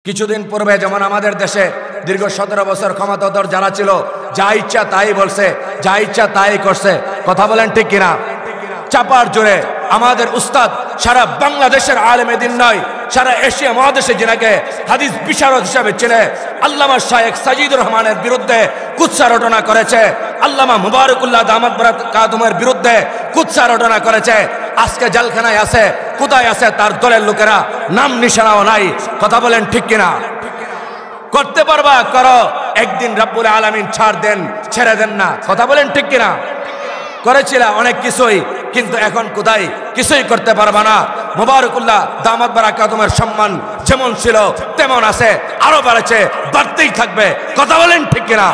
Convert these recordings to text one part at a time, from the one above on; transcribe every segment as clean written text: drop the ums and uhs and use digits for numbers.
কিছুদিন পূর্বে যেমন আমাদের দেশে দীর্ঘ 17 বছর ক্ষমতাধর যারা ছিল, যা ইচ্ছা তাই বলছে, যা ইচ্ছা তাই করছে। কথা বলেন ঠিক কিনা? চাপার জোরে আমাদের উস্তাদ সারা বাংলাদেশের আলেমে দিন নয়, সারা এশিয়া মহাদেশে যিনাকে হাদিস বিশারদ হিসাবে চিনে, আল্লামা শায়েখ সাজিদুর রহমানের বিরুদ্ধে কুৎসা রটনা করেছে, আল্লামা মুবারকুল্লাহ দামাত বারাকাতুহুমের বিরুদ্ধে কুৎসা রটনা করেছে। আজকে জেলখানায় আছে, কোথায় আছে তার দলের লোকেরা? নাম নিশানাও নাই। কথা বলেন ঠিক কিনা? করতে পারবা করো, একদিন রব্বুল আলামিন ছাড় দেন, ছেড়ে দেন না। কথা বলেন ঠিক কিনা? করেছিল অনেক কিছুই, কিন্তু এখন কোথায়? কিছুই করতে পারবা না। মুবারকুল্লাহ দামাত বারাকাতুহুমের সম্মান যেমন ছিল তেমন আছে, আরো বাড়ছে, বাড়তেই থাকবে। কথা বলেন ঠিক কিনা?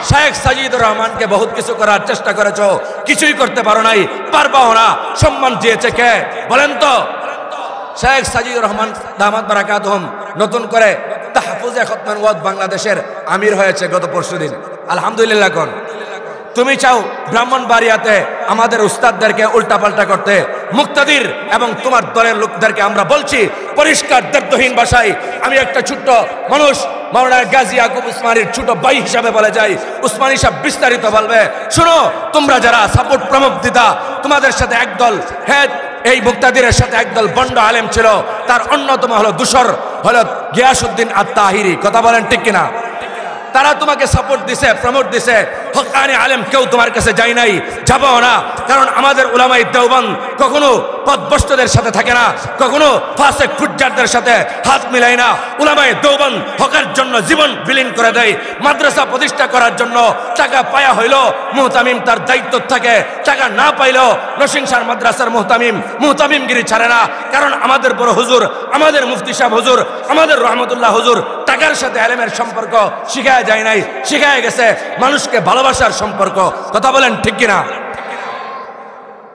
শায়েখ সাজিদুর রহমানকে বহুত কিছু করার চেষ্টা করেছো, কিছুই করতে পারো নাই, পারবাও না। সম্মান দিয়েছে কে বলেন তো? শায়েখ সাজিদুর রহমান দামাত বারাকাতুহুম নতুন করে তাহফুজে খতমান ওয়াজ বাংলাদেশের আমির হয়েছে গত পরশুদিন। আলহামদুলিল্লাহ। কোন তুমি চাও ব্রাহ্মণবাড়িয়াতে আমাদের উস্তাদদেরকে উল্টাপাল্টা করতে? মুক্তাদির এবং তোমার দলের লোকদেরকে আমরা বলছি পরিষ্কার দ্ব্যর্থহীন ভাষায়, আমি একটা ছোট্ট মানুষ মাওলানা গাজী ইয়াকুব উসমানীর ছোট ভাই হিসাবে বলে যাই, উসমানী সাহেব বিস্তারিত বলবে। শোনো, তোমরা যারা সাপোর্ট প্রমুখ দিতা, তোমাদের সাথে একদল হ্যাঁ এই মুক্তাদিরের সাথে একদল বন্ড আলেম ছিল, তার অন্যতম হলো দূষর হলো গিয়াসউদ্দিন আত-তাহিরি। কথা বলেন ঠিক কিনা? তারা তোমাকে সাপোর্ট দিছে, প্রমোট দিছে। হক্কানি আলেম কেউ তোমার কাছে যায় নাই, যাবও না। কারণ আমাদের উলামায়ে দেওবন্দ কখনো পথভ্রষ্টদের সাথে থাকে না, কখনো ফাসিক ফুজ্জারদের সাথে হাত মিলায় না। উলামায়ে দেওবন্দ হকের জন্য জীবন বিলীন করে দেয়। মাদ্রাসা প্রতিষ্ঠা করার জন্য টাকা পায়া হইল, মুহতামিম তার দায়িত্ব থাকে। টাকা না পাইলেও নরসিংসার মাদ্রাসার মুহতামিমগিরি ছাড়ে না। কারণ আমাদের বড় হুজুর, আমাদের মুফতি সাহেব হুজুর, আমাদের রহমতুল্লাহ হুজুর টাকার সাথে আলেমের সম্পর্ক শিখায় যায় নাই, শিখায় গেছে মানুষকে ভালোবাসার সম্পর্ক। কথা বলেন ঠিক কিনা?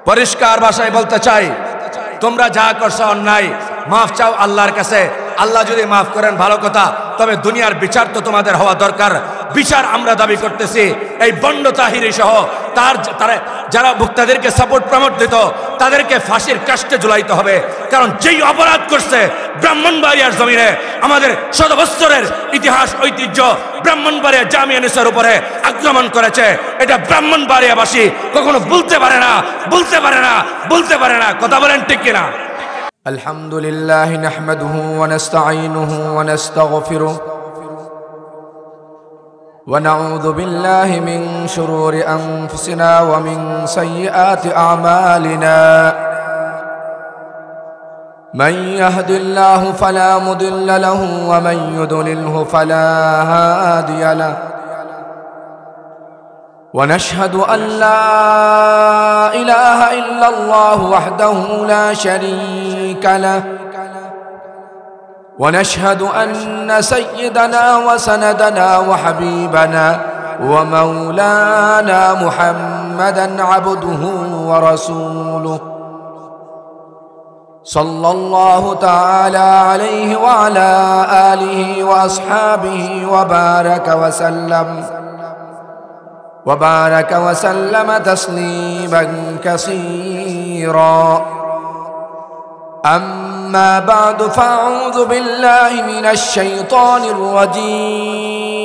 পরিষ্কার ভাষায় বলতে চাই, তোমরা যা করছো অন্যায়, মাফ চাও আল্লাহর কাছে। আল্লাহ যদি মাফ করেন ভালো কথা, তবে দুনিয়ার বিচার তো তোমাদের হওয়া দরকার। বিচার আমরা দাবি করতেছি এই বন্ড তাহিরি সহ তারা যারা মুক্তাদেরকে সাপোর্ট প্রমোট দিত, তাদেরকে ফাঁসির কাস্টে ঝুলাইতে হবে। কারণ যেই অপরাধ করছে ব্রাহ্মণবাড়িয়ার জমিনে, আমাদের শত বৎসরের ইতিহাস ঐতিহ্য ব্রাহ্মণবাড়িয়া জামিয়া নিসার উপরে আক্রমণ করেছে, এটা ব্রাহ্মণবাড়িয়াবাসী কখনো বলতে পারে না, বলতে পারে না, বলতে পারে না। কথা বলেন ঠিক কিনা? আলহামদুলিল্লাহ নাহমাদুহু ওয়া নাস্তাঈনুহু ওয়া নাস্তাগফিরুহ ونعوذ بالله من شرور أنفسنا ومن سيئات أعمالنا من يهد الله فلا مضل له ومن يضلله فلا هادي له ونشهد أن لا إله إلا الله وحده لا شريك له ونشهد أن سيدنا وسندنا وحبيبنا ومولانا محمدا عبده ورسوله صلى الله تعالى عليه وعلى آله وأصحابه وبارك وسلم تسليما كثيرا. أما بعد فأعوذ بالله من الشيطان الرجيم.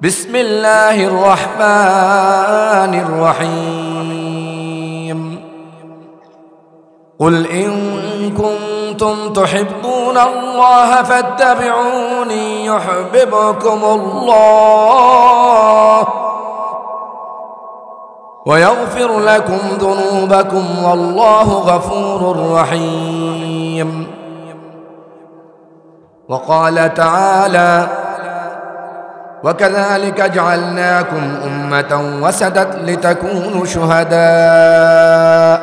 بسم الله الرحمن الرحيم. قل إن كنتم تحبون الله فاتبعوني يحببكم الله ويغفر لكم ذنوبكم والله غفور رحيم. وقال تعالى وكذلك جعلناكم أمة وسطا لتكونوا شهداء.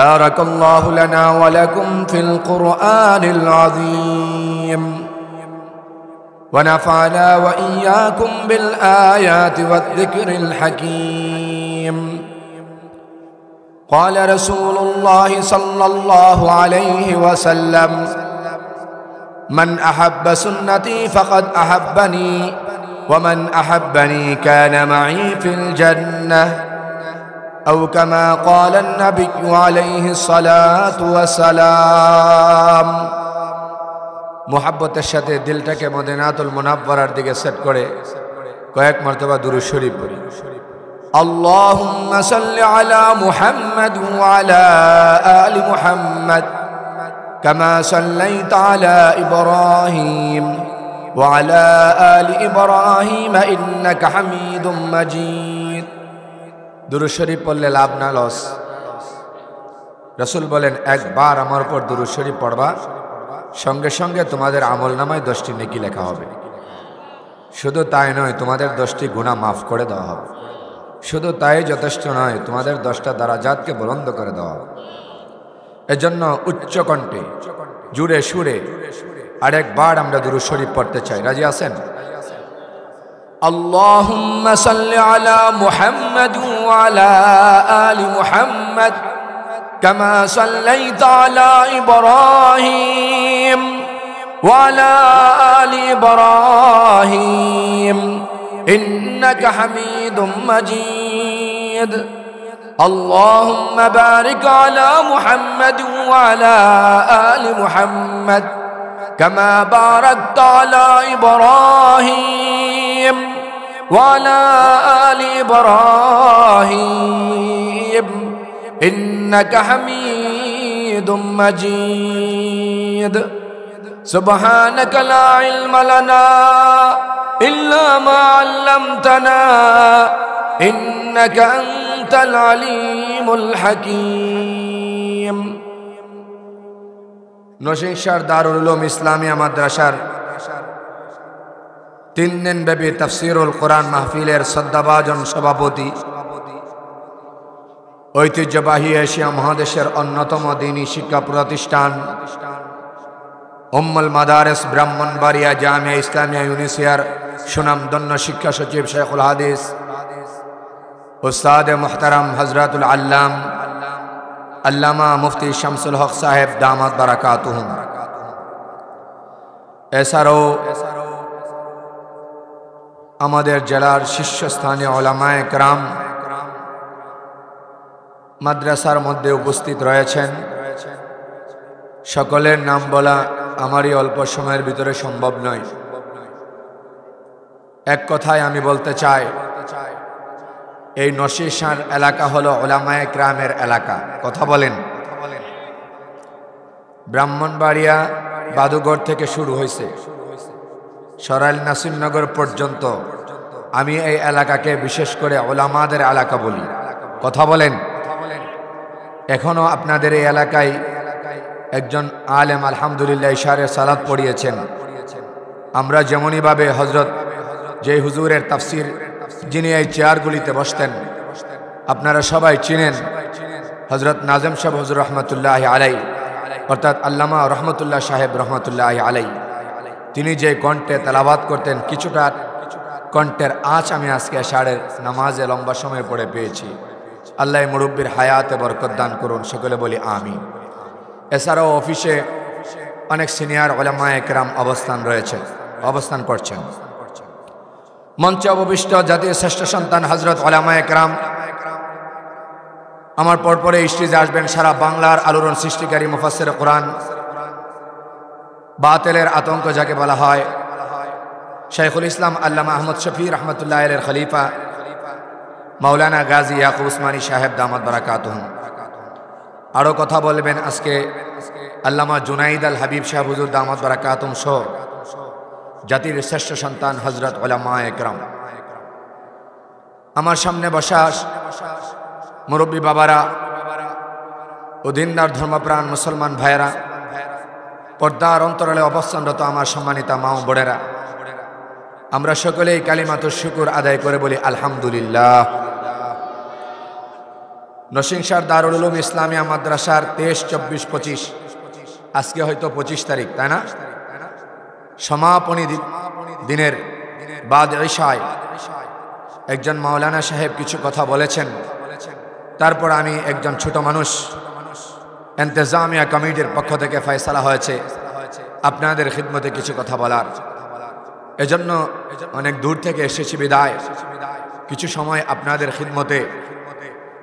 بارك الله لنا ولكم في القرآن العظيم ونفعنا وإياكم بالآيات والذكر الحكيم. قال رسول الله صلى الله عليه وسلم من أحب سنتي فقد أحبني ومن أحبني كان معي في الجنة أو كما قال النبي عليه الصلاة والسلام মুহাব্বতের সাথে দিলটাকে মদিনাতুল মুনাওয়ারার দিকে সেট করে কয়েক মর্তবা দুরূদ শরীফ পড়ি আল্লাহুম্মা সাল্লি আলা মুহাম্মাদ ওয়া আলা আলি মুহাম্মাদ কামা সাল্লাইতা আলা ইব্রাহিম ওয়া আলা আলি ইব্রাহিম ইন্নাকা হামিদুম মাজিদ। দুরূদ শরীফ পড়লে লাভ না লস? রাসূল বলেন একবার আমার উপর দুরূদ শরীফ পড়বা, সঙ্গে সঙ্গে তোমাদের আমলনামায় 10টি নেকি লেখা হবে। শুধু তাই নয়, তোমাদের 10টি গুনাহ মাফ করে দেওয়া হবে। শুধু তাই যথেষ্ট নয়, তোমাদের 10টা দারাজাতকে বুলন্দ করে দেওয়া হবে। এজন্য উচ্চ কণ্ঠে জুড়ে সুরে আরেকবার আমরা দুরূদ শরীফ পড়তে চাই। রাজি আছেন? আল্লাহুম্মা সাল্লি আলা মুহাম্মাদ ওয়া আলা আলি মুহাম্মাদ কামা সাল্লাইতা আলা ইব্রাহিম ওয়া আলা আলি ইব্রাহিম ইন্নাকা হামিদুম মাজিদ। আল্লাহুম্মা বারিক আলা মুহাম্মাদ ওয়া আলা আলি মুহাম্মাদ কামা বারাকতা আলা ইব্রাহিম ওয়া আলা আলি ইব্রাহিম ইন্নাকা হামিদুম মাজিদ। সুবহানাকা লা ইলমা লানা ইল্লা মা আল্লামতানা ইন্নাকা আনতাল আলিমুল হাকীম। নরসিংদীর দারুল উলুম ইসলামিয়া মাদ্রাসার 3 দিন ব্যাপী তাফসীরুল কোরআন মাহফিলের শ্রদ্ধাভাজন সভাপতি, ঐতিহ্যবাহী এশিয়া মহাদেশের অন্যতম দ্বীনী শিক্ষা প্রতিষ্ঠান উম্মুল মাদারিস ব্রাহ্মণবাড়িয়া জামিয়া ইসলামিয়া ইউনিসিয়ার সুনামধন্য শিক্ষা সচিব শেখুল হাদিস উস্তাদ মুহতারাম হযরতুল আল্লাম আল্লামা মুফতি শামসুল হক সাহেব দামাত বারাকাতুহুম। এছাড়াও আমাদের জেলার শীর্ষস্থানীয় উলামায়ে কেরাম মাদ্রাসার মধ্যে উপস্থিত রয়েছেন। সকলের নাম বলা আমারই অল্প সময়ের ভিতরে সম্ভব নয়। এক কথায় আমি বলতে চাই, এই নরসিংদীর এলাকা হলো উলামায়ে কেরামের এলাকা। কথা বলেন। ব্রাহ্মণবাড়িয়া বাদুগড় থেকে শুরু হয়েছে সরাইল নাসিরনগর পর্যন্ত। আমি এই এলাকাকে বিশেষ করে উলামাদের এলাকা বলি। কথা বলেন। এখনো আপনাদের এই এলাকায় একজন আলেম আলহামদুলিল্লাহ ইশারে সালাত পড়িয়েছেন। আমরা যেমনই ভাবে হযরত যে হুজুরের তাফসীর যিনি এই চেয়ারগুলিতে বসতেন আপনারা সবাই চিনেন, হযরত নাজম সাহেব হুজুর রহমতুল্লাহ আলাই, অর্থাৎ আল্লামা রহমতুল্লাহ সাহেব রহমতুল্লাহ আলাই। তিনি যে কণ্ঠে তেলাওয়াত করতেন, কিছুটা কণ্ঠের আঁচ আমি আজকে এশারের নামাজে লম্বা সময় পড়ে পেয়েছি। আল্লাহ মুরব্বির হায়াতে বরকত দান করুন, সকলে বলি আমিন। এছাড়াও অফিসে অনেক সিনিয়র উলামায়ে কেরাম অবস্থান করছেন। মঞ্চে অবশিষ্ট জাতির শ্রেষ্ঠ সন্তান হযরত উলামায়ে কেরাম আমার পরপরে স্টেজে আসবেন। সারা বাংলার আলোড়ন সৃষ্টিকারী মুফাসসির কোরআন, বাতিলের আতঙ্ক যাকে বলা হয়, শাইখুল ইসলাম আল্লামা আহমদ শফি রহমতুল্লাহ আলাইহির খলিফা মাওলানা গাজী ইয়াকুব উসমানী সাহেব দামাত বারাকাতুহুম। আরও কথা বলবেন আজকে আল্লামা জুনাইদ আল হাবিব সাহেব হুজুর দামাত বারাকাতুহুম সহ জাতির শ্রেষ্ঠ সন্তান হযরত উলামায়ে কেরাম। আমার সামনে বসা মুরব্বী বাবারা ও দিনদার ধর্মপ্রাণ মুসলমান ভাইয়েরা, পর্দার অন্তরালে অবস্থানরত আমার সম্মানিতা মা ও বোনেরা, আমরা সকলেই কালিমাতুশ শুকর আদায় করে বলি আলহামদুলিল্লাহ। নরসিংদীর দারুল উলুম ইসলামিয়া মাদ্রাসার 23, 24, 25 আজকে হয়তো 25 তারিখ, তাই না? সমাপনী দিনের বাদ ইশায় একজন মাওলানা সাহেব কিছু কথা বলেছেন। তারপর আমি একজন ছোট মানুষ, ইন্তেজামিয়া কমিটির পক্ষ থেকে ফয়সালা হয়েছে আপনাদের খিদমতে কিছু কথা বলার। এজন্য অনেক দূর থেকে এসেছি বিদায় কিছু সময় আপনাদের খিদমতে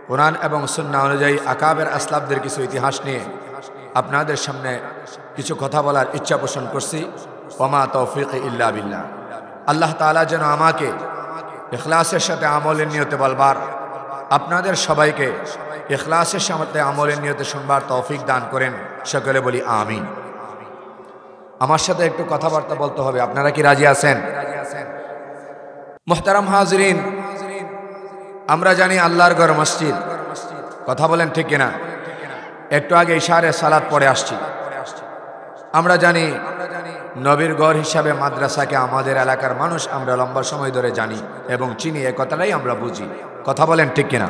কোরআন এবং সুন্নাহ অনুযায়ী আকাবের আসলাফদের কিছু ইতিহাস নিয়ে আপনাদের সামনে কিছু কথা বলার ইচ্ছা পোষণ করছি। ওমা তৌফিক ইল্লা বিল্লাহ। আল্লাহ তাআলা যেন আমাকে ইখলাসের সাথে আমলের নিয়তে বলবার, আপনাদের সবাইকে ইখলাসের সাথে আমলের নিয়তে শুনবার তৌফিক দান করেন। সকলে বলি আমিন। আমার সাথে একটু কথাবার্তা বলতে হবে, আপনারা কি রাজি আছেন? মুহতারাম হাজিরিন, আমরা জানি আল্লাহর ঘর মসজিদ, কথা বলেন ঠিক কিনা? একটু আগে ইশারে সালাত পড়ে আসছি। আমরা জানি নবীর ঘর হিসাবে মাদ্রাসাকে আমাদের এলাকার মানুষ আমরা লম্বা সময় ধরে জানি এবং চিনি, এ কথাটাই আমরা বুঝি। কথা বলেন ঠিক কিনা?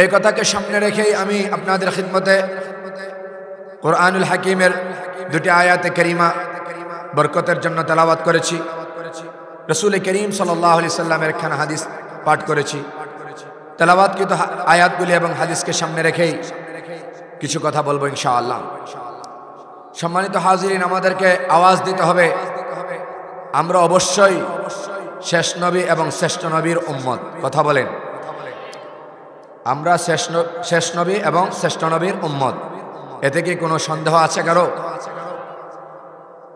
এই কথাকে সামনে রেখেই আমি আপনাদের খিদমতে কোরআনুল হাকিমের দুটি আয়াতে কারিমা বরকতের জন্য তেলাওয়াত করেছি। রাসূল করিম সাল্লাল্লাহু আলাইহি সাল্লামের একখানা হাদিস পাঠ করেছি। তেলাওয়াতকৃত আয়াতগুলি এবং হাদিসকে সামনে রেখেই কিছু কথা বলবো ইনশাআল্লাহ। সম্মানিত হাজিরিন, আমাদেরকে আওয়াজ দিতে হবে আমরা অবশ্যই শেষ নবী এবং শ্রেষ্ঠ নবীর উম্মত। কথা বলেন, আমরা শেষ নবী এবং শ্রেষ্ঠ নবীর উম্মত। এতে কি কোনো সন্দেহ আছে কারো?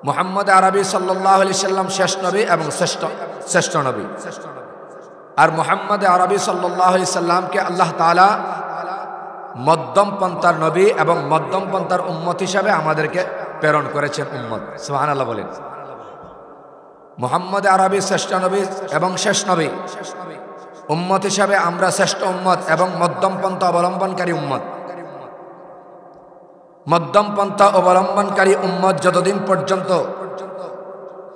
মুহাম্মদ আরবি সাল্লাল্লাহু আলাইহি সাল্লাম শেষ নবী এবং শ্রেষ্ঠ নবী। আর মুহাম্মদ আরবি সাল্লাল্লাহু আলাইহি সাল্লামকে আল্লাহ তাআলা মধ্যম পন্থার নবী এবং মধ্যম পন্থার উম্মত হিসাবে আমাদেরকে প্রেরণ করেছেন। উম্মত, সুবহানাল্লাহ বলেন। মুহাম্মদ আরবি শ্রেষ্ঠ নবী এবং শেষ নবী, উম্মত হিসাবে আমরা শ্রেষ্ঠ উম্মত এবং মধ্যম পন্থা অবলম্বনকারী উম্মত। মধ্যম পন্থা অবলম্বনকারী উম্মত যতদিন পর্যন্ত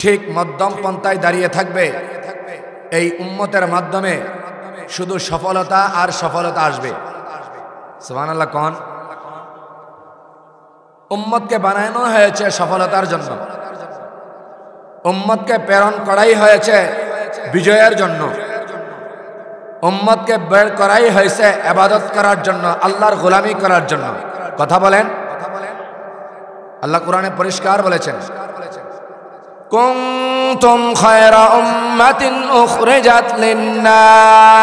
ঠিক মধ্যম পন্থায় দাঁড়িয়ে থাকবে, এই উম্মতের মাধ্যমে শুধু সফলতা আর সফলতা আসবে। সুবহানাল্লাহ কোন? উম্মতকে বানানো হয়েছে সফলতার জন্য, উম্মতকে প্রেরণ করাই হয়েছে বিজয়ের জন্য, উম্মতকে বের করাই হয়েছে ইবাদত করার জন্য, আল্লাহর গোলামি করার জন্য। কথা বলেন। আল্লাহ কোরআনে পরিষ্কার বলেছেন, কুনতুম খায়রা উম্মাতিন উখরিজাত লিন-নাস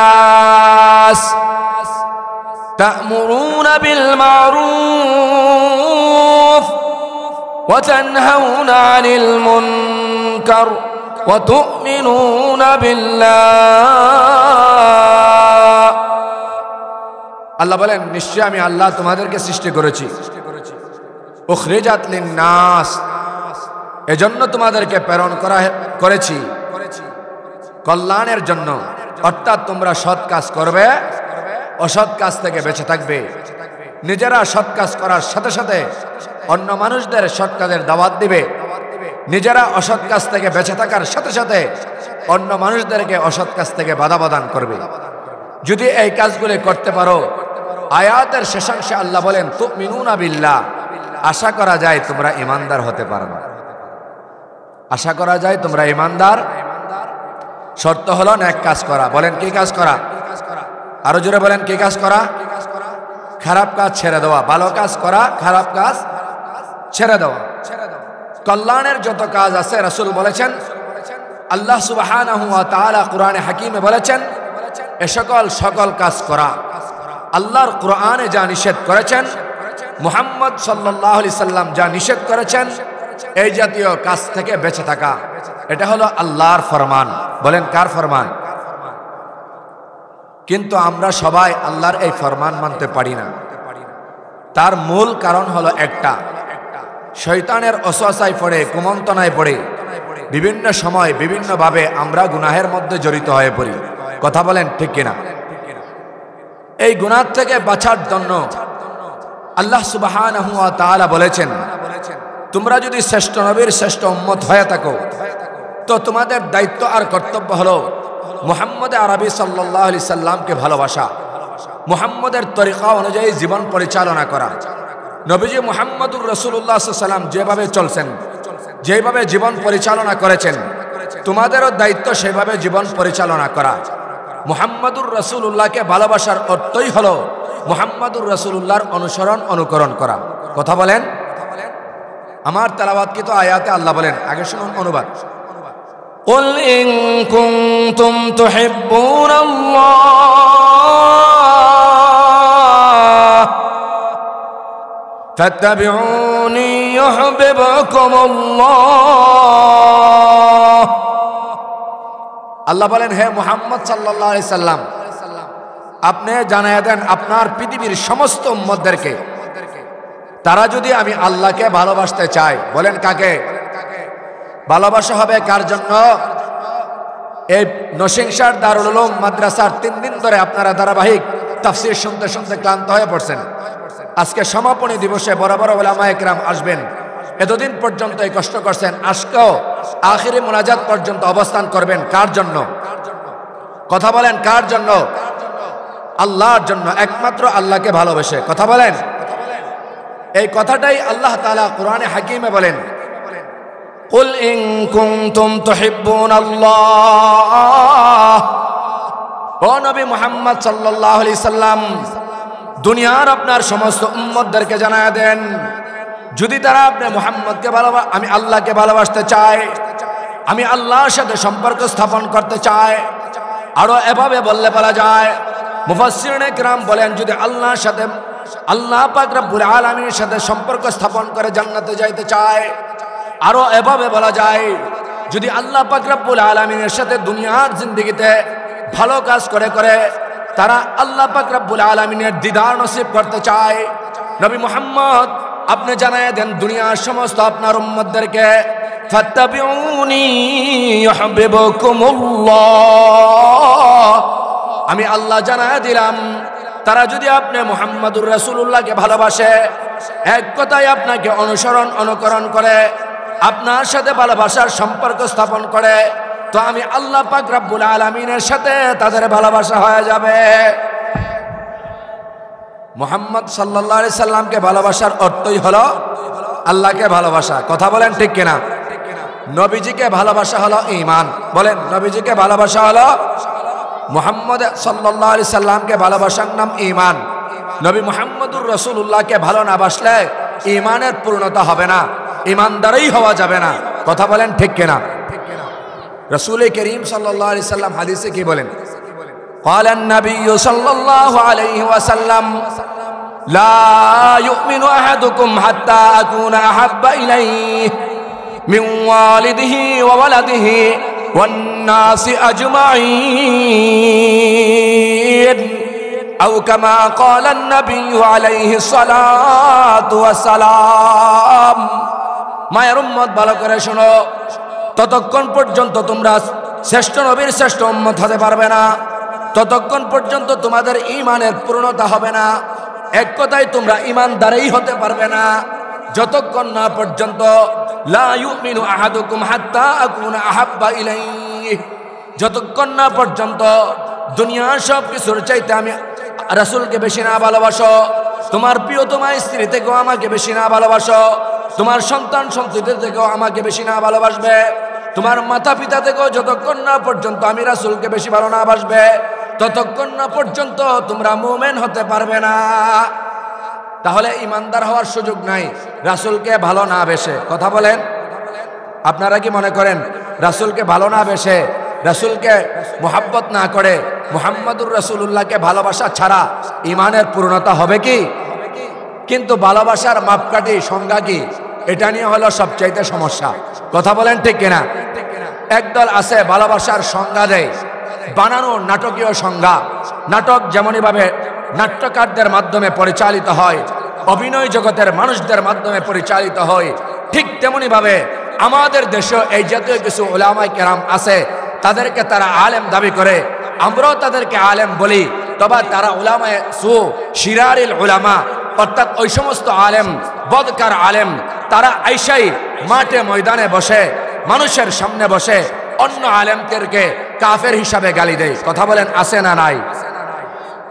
তা'মুরুনা বিল মা'রুফ ওয়া তানহাউনা আনিল মুনকার ওয়া তু'মিনুনা বিল্লাহ। আল্লাহ বলেন, নিশ্চয় আমি আল্লাহ তোমাদেরকে সৃষ্টি করেছি উখরিজাত লিন-নাস, এজন্য তোমাদেরকে প্রেরণ করেছি কল্যাণের জন্য। অর্থাৎ তোমরা সৎ কাজ করবে, অসৎ কাজ থেকে বেঁচে থাকবে। নিজেরা সৎ কাজ করার সাথে সাথে অন্য মানুষদের সৎ কাজের দাওয়াত দিবে, নিজেরা অসৎ কাজ থেকে বেঁচে থাকার সাথে সাথে অন্য মানুষদেরকে অসৎ কাজ থেকে বাধা প্রদান করবে। যদি এই কাজগুলি করতে পারো, আয়াতের শেষাংশে আল্লাহ বলেন তুমিনুনা বিল্লাহ, আশা করা যায় তোমরা ঈমানদার হতে পারবে। আশা করা যায় তোমরা ঈমানদার। শর্ত হলো নেক কাজ করা। বলেন কি কাজ করা? আরো জোরে বলেন কি কাজ করা? খারাপ কাজ ছেড়ে দেওয়া, ভালো কাজ করা, খারাপ কাজ ছেড়ে দেওয়া। কল্যাণের যত কাজ আছে রাসূল বলেছেন, আল্লাহ সুবহানাহু ওয়া তাআলা কোরআনে হাকিমে বলেছেন, এ সকল কাজ করা। আল্লাহর কোরআনে যা নিষেধ করেছেন, মুহাম্মদ সাল্লাল্লাহু আলাইহি সাল্লাম যা নিষেধ করেছেন, এই জাতীয় কাজ থেকে বেঁচে থাকা, এটা হলো আল্লাহর ফরমান। বলেন কার ফরমান? কিন্তু আমরা সবাই আল্লাহর এই ফরমান মানতে পারি না। তার মূল কারণ হলো একটা, শয়তানের ওয়াসওয়াসায় পড়ে, কুমন্ত্রণায় পড়ে বিভিন্ন সময় বিভিন্নভাবে আমরা গুনাহের মধ্যে জড়িত হয়ে পড়ি। কথা বলেন ঠিক কিনা? এই গুনাহ থেকে বাঁচার জন্য আল্লাহ সুবহানাহু ওয়া তাআলা বলেছেন, তোমরা যদি শ্রেষ্ঠ নবীর শ্রেষ্ঠ উম্মত হয়ে থাকো, তো তোমাদের দায়িত্ব আর কর্তব্য হলো মুহাম্মদ আরবি সাল্লাল্লাহু আলাইহি সাল্লামকে ভালোবাসা, মুহাম্মদের তরিকা অনুযায়ী জীবন পরিচালনা করা। নবীজি মুহাম্মদুর রাসূলুল্লাহ সাল্লাল্লাহু আলাইহি সাল্লাম যেভাবে চলছেন, যেভাবে জীবন পরিচালনা করেছেন, তোমাদেরও দায়িত্ব সেভাবে জীবন পরিচালনা করা। মুহাম্মদুর রাসূলুল্লাহকে ভালোবাসার অর্থই হলো মুহাম্মদুর রাসূলুল্লাহর অনুসরণ অনুকরণ করা। কথা বলেন। আমার তেলাওয়াতকৃত আয়াতে আল্লাহ বলেন, আগে শুনুন অনুবাদ। قل إن كنتم تحبون الله ফাত্তাবিউনি ইউহিব্বুকুমুল্লাহ। আল্লাহ বলেন, হে মুহাম্মদ সাল্লাল্লাহু আলাইহি সাল্লাম, আপনি জানায়া দেন আপনার পৃথিবীর সমস্ত উম্মতদেরকে, তারা যদি আমি আল্লাহকে ভালোবাসতে চায়, বলেন কাকে ভালোবাসা হবে, কার জন্য? এই নরসিংসার দারুল উলুম মাদ্রাসার 3 দিন ধরে আপনারা ধারাবাহিক তাফসীর শুনতে শুনতে ক্লান্ত হয়ে পড়ছেন। আজকে সমাপনী দিবসে বড় বড় উলামায়ে কেরাম আসবেন। এতদিন পর্যন্ত এই কষ্ট করছেন, আজকেও আখিরি মুনাজাত পর্যন্ত অবস্থান করবেন। কার জন্য? কথা বলেন, কার জন্য? আল্লাহর জন্য, একমাত্র আল্লাহকে ভালোবেসে। কথা বলেন। এই কথাটাই আল্লাহ তাআলা কোরআনে হাকিমে বলেন, কুল ইন কুনতুম তুহিব্বুনাল্লাহ। ও নবী মুহাম্মদ সাল্লাল্লাহু আলাইহি সাল্লাম, দুনিয়ার আপনার সমস্ত উম্মতদেরকে জানায়া দেন, যদি তারা আপনি মুহাম্মদকে আমি আল্লাহকে ভালোবাসতে চায়, আমি আল্লাহর সাথে সম্পর্ক স্থাপন করতে চায়। আরো এভাবে বললে বলা যায়, মুফাসসিরিনে কিরাম বলেন, যদি আল্লাহর সাথে আল্লাহ পাক রব্বুল আলামিনের সাথে সম্পর্ক স্থাপন করে জান্নাতে যাইতে চায়। আরো এভাবে বলা যায়, যদি আল্লাহ পাক রব্বুল আলামিনের সাথে দুনিয়ার জিন্দেগিতে ভালো কাজ করে করে তারা আল্লাহ পাক রব্বুল আলামিনের দিদার নসিব করতে চায়, নবী মুহাম্মদ আপনি জানায়া দেন দুনিয়ার সমস্ত আপনার উম্মতদেরকে, ফাত্তাবিউনি ইউহিব্বুকুমুল্লাহ। আমি আল্লাহ জানায়া দিলাম, তারা যদি আপনি মুহাম্মাদুর রাসূলুল্লাহকে ভালোবাসে, এক কথায় আপনাকে অনুকরণ করে, আপনার সাথে ভালোবাসার সম্পর্ক স্থাপন করে, তো আমি আল্লাহ পাক রব্বুল আলামিনের সাথে তাদের ভালোবাসা হয়ে যাবে। মুহাম্মদ সাল্লাল্লাহু আলাইহি সাল্লামকে ভালোবাসার অর্থই হলো আল্লাহকে ভালোবাসা। কথা বলেন ঠিক কিনা? নবীজিকে ভালোবাসা হলো ঈমান। বলেন, নবীজিকে ভালোবাসা হলো, মুহাম্মদ সাল্লাল্লাহু আলাইহি সাল্লামকে ভালোবাসার নাম ঈমান। নবী মুহাম্মদুর রাসূলুল্লাহকে ভালো না বাসলে ঈমানের পূর্ণতা হবে না, ঈমানদারই হওয়া যাবে না। কথা বলেন ঠিক কিনা? রাসূল করিম সাল্লাল্লাহু আলাইহি সাল্লাম হাদিসে কি বলেন? قال النبي صلى الله عليه وسلم لا يؤمن أحدكم حتى أكون أحب إليه من والده وولده والناس أجمعين أو كما قال النبي عليه الصلاة والسلام। মায়ের উম্মত ভালো করে শোনো, ততক্ষণ পর্যন্ত তোমরা শ্রেষ্ঠ নবীর শ্রেষ্ঠ উম্মত হতে পারবে না, ততক্ষণ পর্যন্ত তোমাদের ঈমানের পূর্ণতা হবে না, এক কথায় তোমরা ঈমানদারই হতে পারবে না, যতক্ষণ না পর্যন্ত লা ইউমিনু আহাদুকুম হাত্তা আকুনা আহাব্বা ইলাইহি, যতক্ষণ না পর্যন্ত দুনিয়ার সব কিছুর চাইতে আমি রাসূলকে বেশি না ভালোবাসো, তোমার প্রিয়তমা স্ত্রী থেকেও আমাকে বেশি না ভালোবাসো, তোমার সন্তান সন্ততি থেকেও আমাকে বেশি না ভালোবাসবে, তোমার মাতা পিতা থেকেও যতক্ষণ না পর্যন্ত আমি রাসূলকে বেশি ভালো না বাসবে, ততক্ষণ না পর্যন্ত তোমরা মুমিন হতে পারবে না। তাহলে ইমানদার হওয়ার সুযোগ নাই রাসূলকে ভালো না বেশে। কথা বলেন, আপনারা কি মনে করেন রাসূলকে ভালো না বেশে, রাসূলকে মুহাব্বত না করে মুহাম্মাদুর রাসূলুল্লাহকে ভালোবাসা ছাড়া ইমানের পূর্ণতা হবে কি? কিন্তু ভালোবাসার মাপকাঠি সংজ্ঞা কি, এটা নিয়ে হলো সবচাইতে সমস্যা। কথা বলেন ঠিক কিনা? একদল আছে ভালোবাসার সংজ্ঞা দেয়, বানানো নাটকীয় সংজ্ঞা। নাটক যেমনইভাবে নাট্যকারদের মাধ্যমে পরিচালিত হয়, অভিনয় জগতের মানুষদের মাধ্যমে পরিচালিত হয়, ঠিক তেমনিভাবে আমাদের দেশে এই জাতীয় কিছু উলামায়ে কেরাম আছে, তাদেরকে তারা আলেম দাবি করে, আমরাও তাদেরকে আলেম বলি, তবে তারা উলামায়ে সু শিরারিল উলামা, অর্থাৎ ওই সমস্ত আলেম, বদকার আলেম, তারা আইসাই মাঠে ময়দানে বসে, মানুষের সামনে বসে অন্য আলেমদেরকে কাফের হিসাবে গালি দেয়। কথা বলেন, আছে না নাই?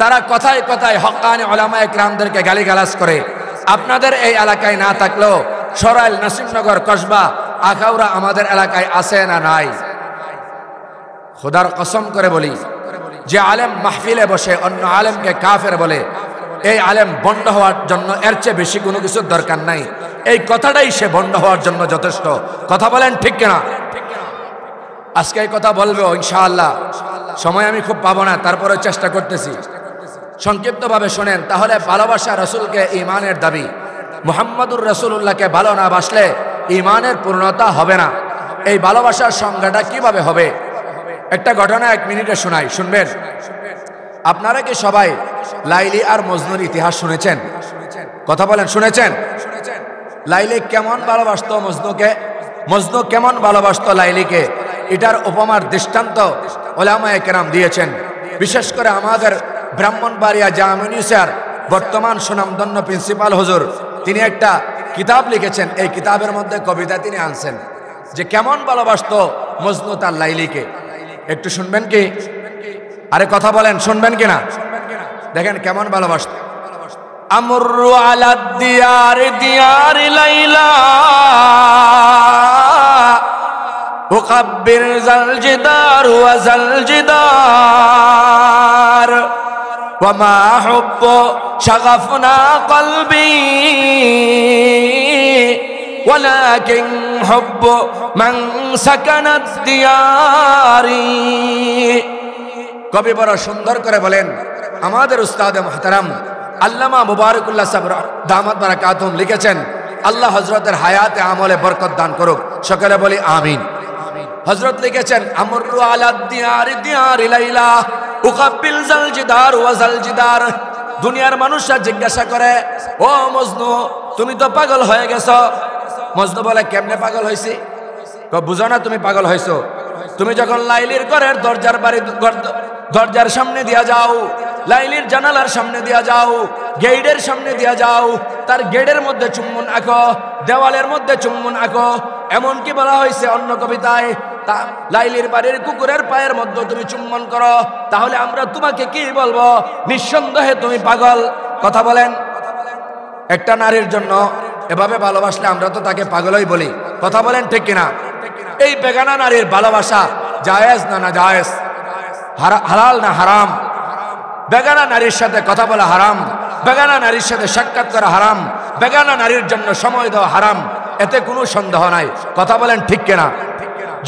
তারা কথায় কথায় হক্কানি উলামায়ে কেরামদেরকে গালিগালাজ করে। আপনাদের এই এলাকায় না থাকলেও সরাইল, নাসিমনগর, কসবা, আখাউড়া আমাদের এলাকায় আছে না নাই? খোদার কসম করে বলি, যে আলেম মাহফিলে বসে অন্য আলেমকে কাফের বলে, এই আলেম বন্ড হওয়ার জন্য এর চেয়ে বেশি কোনো কিছুর দরকার নাই। এই কথাটাই সে বন্ড হওয়ার জন্য যথেষ্ট। কথা বলেন ঠিক কিনা? আজকে এই কথা বলবো ইনশাআল্লাহ, সময় আমি খুব পাবো না, তারপরে চেষ্টা করতেছি। সংক্ষিপ্তভাবে শোনেন, তাহলে ভালোবাসা রাসূলকে ঈমানের দাবি। মুহাম্মদুর রাসূলুল্লাহকে ভালো না বাসলে ঈমানের পূর্ণতা হবে না। এই ভালোবাসার সংজ্ঞাটা কিভাবে হবে? একটা ঘটনা 1 মিনিটে শোনাই, শুনবেন? আপনারা কি সবাই লাইলি আর মজনুর ইতিহাস শুনেছেন? কথা বলেন, শুনেছেন? লাইলি কেমন ভালোবাসতো মজনুকে, মজনু কেমন ভালোবাসতো লাইলিকে, এটার উপমার দৃষ্টান্ত উলামায়ে কেরাম দিয়েছেন। বিশেষ করে আমাদের ব্রাহ্মণবাড়িয়া জামিউনিসার বর্তমান সুনামধন্য প্রিন্সিপাল হুজুর, তিনি একটা কিতাব লিখেছেন। এই কিতাবের মধ্যে কবিতা তিনি আনছেন যে কেমন ভালোবাসতো মজনু তার লাইলিকে। একটু শুনবেন কি? আরে কথা বলেন, শুনবেন কিনা? দেখেন কেমন ভালোবাসতো। আমরু আলা দিয়ার দিয়ার লাইলা উকাব্বির জাল জিদার ওয়া জাল জিদার ওয়া মা হুব্বু শাগাফনা কলবি ওয়ালাকিন হুব্বু মান সাকানাত দিয়ারি। কবি বড় সুন্দর করে বলেন, আমাদের উস্তাদ মুহতারাম আল্লামা মুবারকুল্লাহ সাহেব দামাত বারাকাতুহুম লিখেছেন, আল্লাহ হযরতের হায়াতে আমলে বরকত দান করুক, সকলে বলি আমিন। হযরত লিখেছেন, আমরু আলা দিয়ার দিয়ার লাইলা উকাব্বিল জাল জিদার ওয়া জাল জিদার। দুনিয়ার মানুষরা জিজ্ঞাসা করে, ও মজনু তুমি তো পাগল হয়ে গেছো। মজনু বলে, কেমনে পাগল হইছি? বুঝো না তুমি পাগল হইছো? তুমি যখন লাইলির ঘরের দরজার সামনে দিয়া যাও, লাইলির জানালার সামনে দিয়া যাও, গেটের সামনে দিয়া যাও, তার গেটের মধ্যে চুম্বন আঁকো, দেওয়ালের মধ্যে চুম্বন আঁকো। এমনকি বলা হয়েছে অন্য কবিতায়, লাইলির বাড়ির কুকুরের পায়ের মধ্যে তুমি চুম্বন করো, তাহলে আমরা তোমাকে কি বলবো? নিঃসন্দেহে তুমি পাগল। কথা বলেন। একটা নারীর জন্য এভাবে ভালোবাসলে আমরা তো তাকে পাগলই বলি। কথা বলেন ঠিক কিনা? এই বেগানা নারীর ভালোবাসা জায়েজ না না জায়েজ? হালাল না হারাম? বেগানা নারীর সাথে কথা বলা হারাম, বেগানা নারীর সাথে সাক্ষাৎ করা হারাম, বেগানা নারীর জন্য সময় দেওয়া হারাম, এতে কোনো সন্দেহ নাই। কথা বলেন ঠিক কিনা?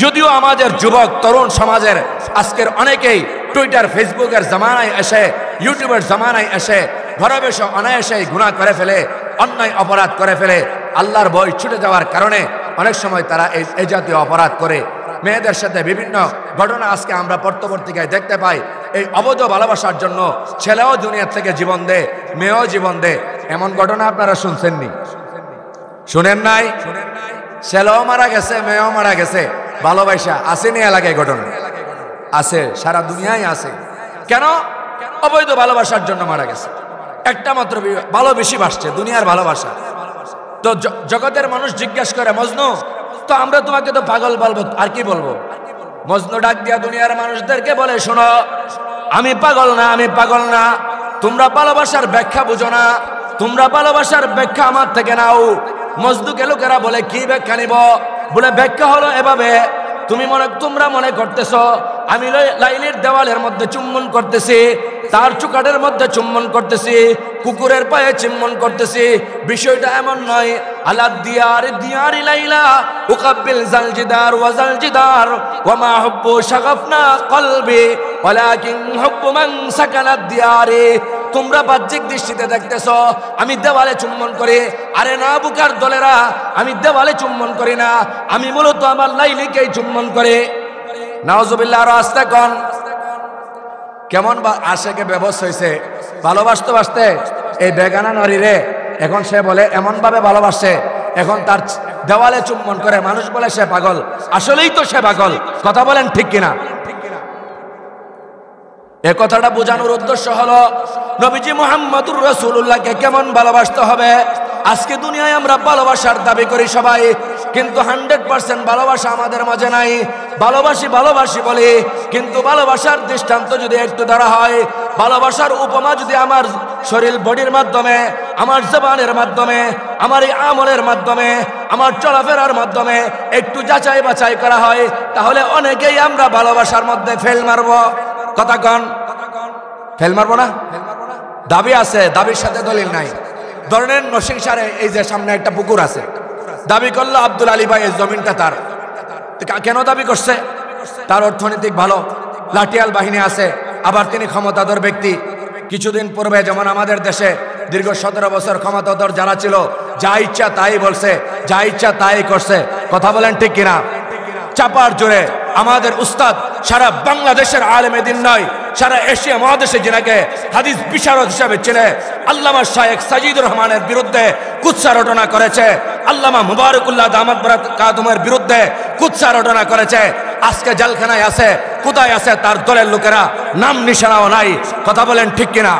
যদিও আমাদের যুবক তরুণ সমাজের আজকের অনেকেই টুইটার ফেসবুকের জামানায় এসে, ইউটিউবের জামানায় এসে ঘরে বসে অনায়াসে গুনাহ করে ফেলে, অন্যায় অপরাধ করে ফেলে। আল্লাহর ভয় ছুটে যাওয়ার কারণে অনেক সময় তারা এই জাতীয় অপরাধ করে। মেয়েদের সাথে বিভিন্ন ঘটনা আজকে আমরা পত্রপত্রিকায় দেখতে পাই। এই অবৈধ ভালোবাসার জন্য ছেলেও দুনিয়ার থেকে জীবন দেয়, মেয়েও জীবন দেয়। এমন ঘটনা আপনারা শুনছেননি? শুনেন নাই? ছেলেও মারা গেছে, মেয়েও মারা গেছে ভালোবাসা। আসেনি এলাকায় ঘটনা? আছে, সারা দুনিয়ায় আছে। কেন? অবৈধ ভালোবাসার জন্য মারা গেছে। একটা মাত্র ভালো বেশি বাসছে, দুনিয়ার ভালোবাসা। তো জগতের মানুষ জিজ্ঞেস করে, মজনু তো আমরা তোমাকে তো পাগল বলবো, আর কি বলবো? মজনু ডাক দিয়া দুনিয়ার মানুষদেরকে বলে, শোনো, আমি পাগল না, আমি পাগল না। তোমরা ভালোবাসার ব্যাখ্যা বুঝো না, তোমরা ভালোবাসার ব্যাখ্যা আমার থেকে নাও। মজনুকে লোকেরা বলে, কি ব্যাখ্যা নিব? বলে, ব্যাখ্যা হলো এভাবে, তোমরা মনে করতেছো আমি লাইলির দেওয়ালের মধ্যে চুম্বন করতেছি, তার চুকাটের মধ্যে চুম্বন করতেছি, কুকুরের পায়ে চুম্বন করতেছি। বিষয়টা এমন নয়। আলা দিয়ার দিয়ারি লাইলা উকাব্বিল জাল জিদার ওয়া জাল জিদার ওয়া মা হুব্বু শাগাফনা কলবি ওয়ালাকিন হুব্বু মান সাকানাত দিয়ারি। তোমরা বাহ্যিক দৃষ্টিতে দেখতেছো আমি দেওয়ালে চুম্বন করি। আরে না বুকার দলেরা, আমি দেওয়ালে চুম্বন করি না, আমি মূলত আমার লাইলিকেই চুম্বন করি। নাউজুবিল্লাহ। আরো আস্তে কোন কেমন আশেকে ব্যবস্থা হয়েছে ভালোবাসতে বাসতে এই বেগানা নারীরে। এখন সে বলে এমন ভাবে ভালোবাসে, এখন তার দেওয়ালে চুম্বন করে, মানুষ বলে সে পাগল। আসলেই তো সে পাগল। কথা বলেন ঠিক কিনা? এ কথাটা বোঝানোর উদ্দেশ্য হলো নবীজি মুহাম্মদুর রাসূলুল্লাহকে কেমন ভালোবাসতে হবে। আজকে দুনিয়ায় আমরা ভালোবাসার দাবি করি সবাই, কিন্তু 100% ভালোবাসা আমাদের মাঝে নাই। ভালোবাসি ভালোবাসি বলি, কিন্তু ভালোবাসার দৃষ্টান্ত যদি একটু ধরা হয়, ভালোবাসার উপমা যদি আমার শরীর বডির মাধ্যমে, আমার জবানের মাধ্যমে, আমার এই আমলের মাধ্যমে, আমার চলাফেরার মাধ্যমে একটু যাচাই বাছাই করা হয়, তাহলে অনেকেই আমরা ভালোবাসার মধ্যে ফেল মারব। কথা কন, ফেল মারবো না? দাবি আছে, দাবির সাথে দলিল নাই। ধরেন নরসিংসারে এই যে সামনে একটা পুকুর আছে, দাবি করলো আব্দুল আলী ভাই এই জমিনটা তার। কেন দাবি করছে? তার অর্থনৈতিক ভালো, লাঠিয়াল বাহিনী আছে, আবার তিনি ক্ষমতাধর ব্যক্তি। কিছুদিন পূর্বে যেমন আমাদের দেশে দীর্ঘ 17 বছর ক্ষমতাধর যারা ছিল যা ইচ্ছা তাই বলছে, যা ইচ্ছা তাই করছে। কথা বলেন ঠিক কিনা? চাপার জোরে আমাদের উস্তাদ সারা বাংলাদেশের আলেমে দিন নয়, সারা এশিয়া মহাদেশে যিনাকে হাদিস বিশারদ হিসাবে চিনে আল্লামা শায়েখ সাজিদুর রহমানের বিরুদ্ধে কুৎসা রটনা করেছে, আল্লামা মুবারকুল্লাহ দামাত বারাকাতুহুমের বিরুদ্ধে কুৎসা রটনা করেছে। আজকে জেলখানায় আছে, কোথায় আছে তার দলের লোকেরা? নাম নিশানাও নাই। কথা বলেন ঠিক কিনা?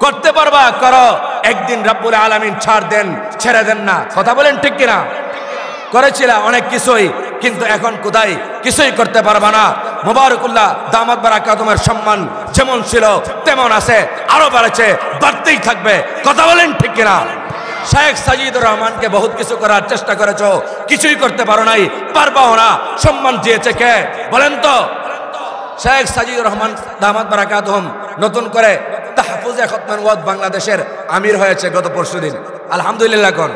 করতে পারবা করো, একদিন রব্বুল আলামিন ছাড় দেন, ছেড়ে দেন না। কথা বলেন ঠিক কিনা? করেছিল অনেক কিছুই, কিন্তু এখন কোথায়? কিছুই করতে পারবা না। মুবারকুল্লাহ দামাত বারাকাতুহুমের সম্মান যেমন ছিল তেমন আছে, আরো বাড়ছে, বাড়তেই থাকবে। কথা বলেন ঠিক কিনা? শায়েখ সাজিদুর রহমানকে বহুত কিছু করার চেষ্টা করেছো, কিছুই করতে পারো নাই, পারবাও না। সম্মান দিয়েছে কে বলেন তো? শায়েখ সাজিদুর রহমান দামাত বারাকাতুহুম নতুন করে তাহফুজে খতমান ওয়াজ বাংলাদেশের আমির হয়েছে গত পরশুদিন। আলহামদুলিল্লাহ। কোন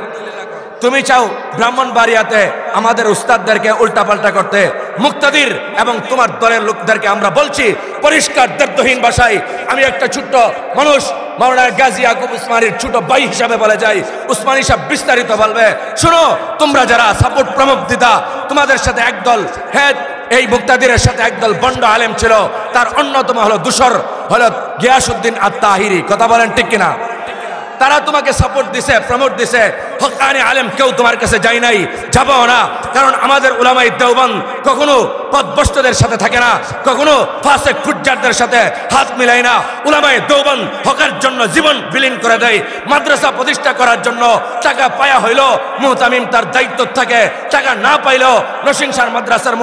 তুমি চাও ব্রাহ্মণবাড়িয়াতে আমাদের উস্তাদদেরকে উল্টাপাল্টা করতে? মুক্তাদির এবং তোমার দলের লোকদেরকে আমরা বলছি পরিষ্কার দ্ব্যর্থহীন ভাষায়, আমি একটা ছোট্ট মানুষ মাওলানা গাজী ইয়াকুব উসমানীর ছোট ভাই হিসাবে বলে যাই, উসমানী সাহেব বিস্তারিত বলবে। শোনো, তোমরা যারা সাপোর্ট প্রমুখ দিতা, তোমাদের সাথে একদল হ্যাঁ এই মুক্তাদিরের সাথে একদল বন্ড আলেম ছিল, তার অন্যতম হলো দূষর হলো গিয়াসউদ্দিন আত-তাহিরি। কথা বলেন ঠিক কিনা? তারা তোমাকে সাপোর্ট দিছে, প্রমোট দিছে। হক্কানি আলেম কেউ তোমার কাছে যায় নাই, যাবও না। কারণ আমাদের উলামায়ে দেওবন্দ কখনো পথভ্রষ্টদের সাথে থাকে না, কখনো ফাসিক ফুজ্জারদের সাথে হাত মিলায় না। উলামায়ে দেওবন্দ হকের জন্য জীবন বিলীন করে দেয়। মাদ্রাসা প্রতিষ্ঠা করার জন্য টাকা পায়া হইল, মুহতামিম তার দায়িত্ব থাকে। টাকা না পাইলেও নরসিংসার মাদ্রাসার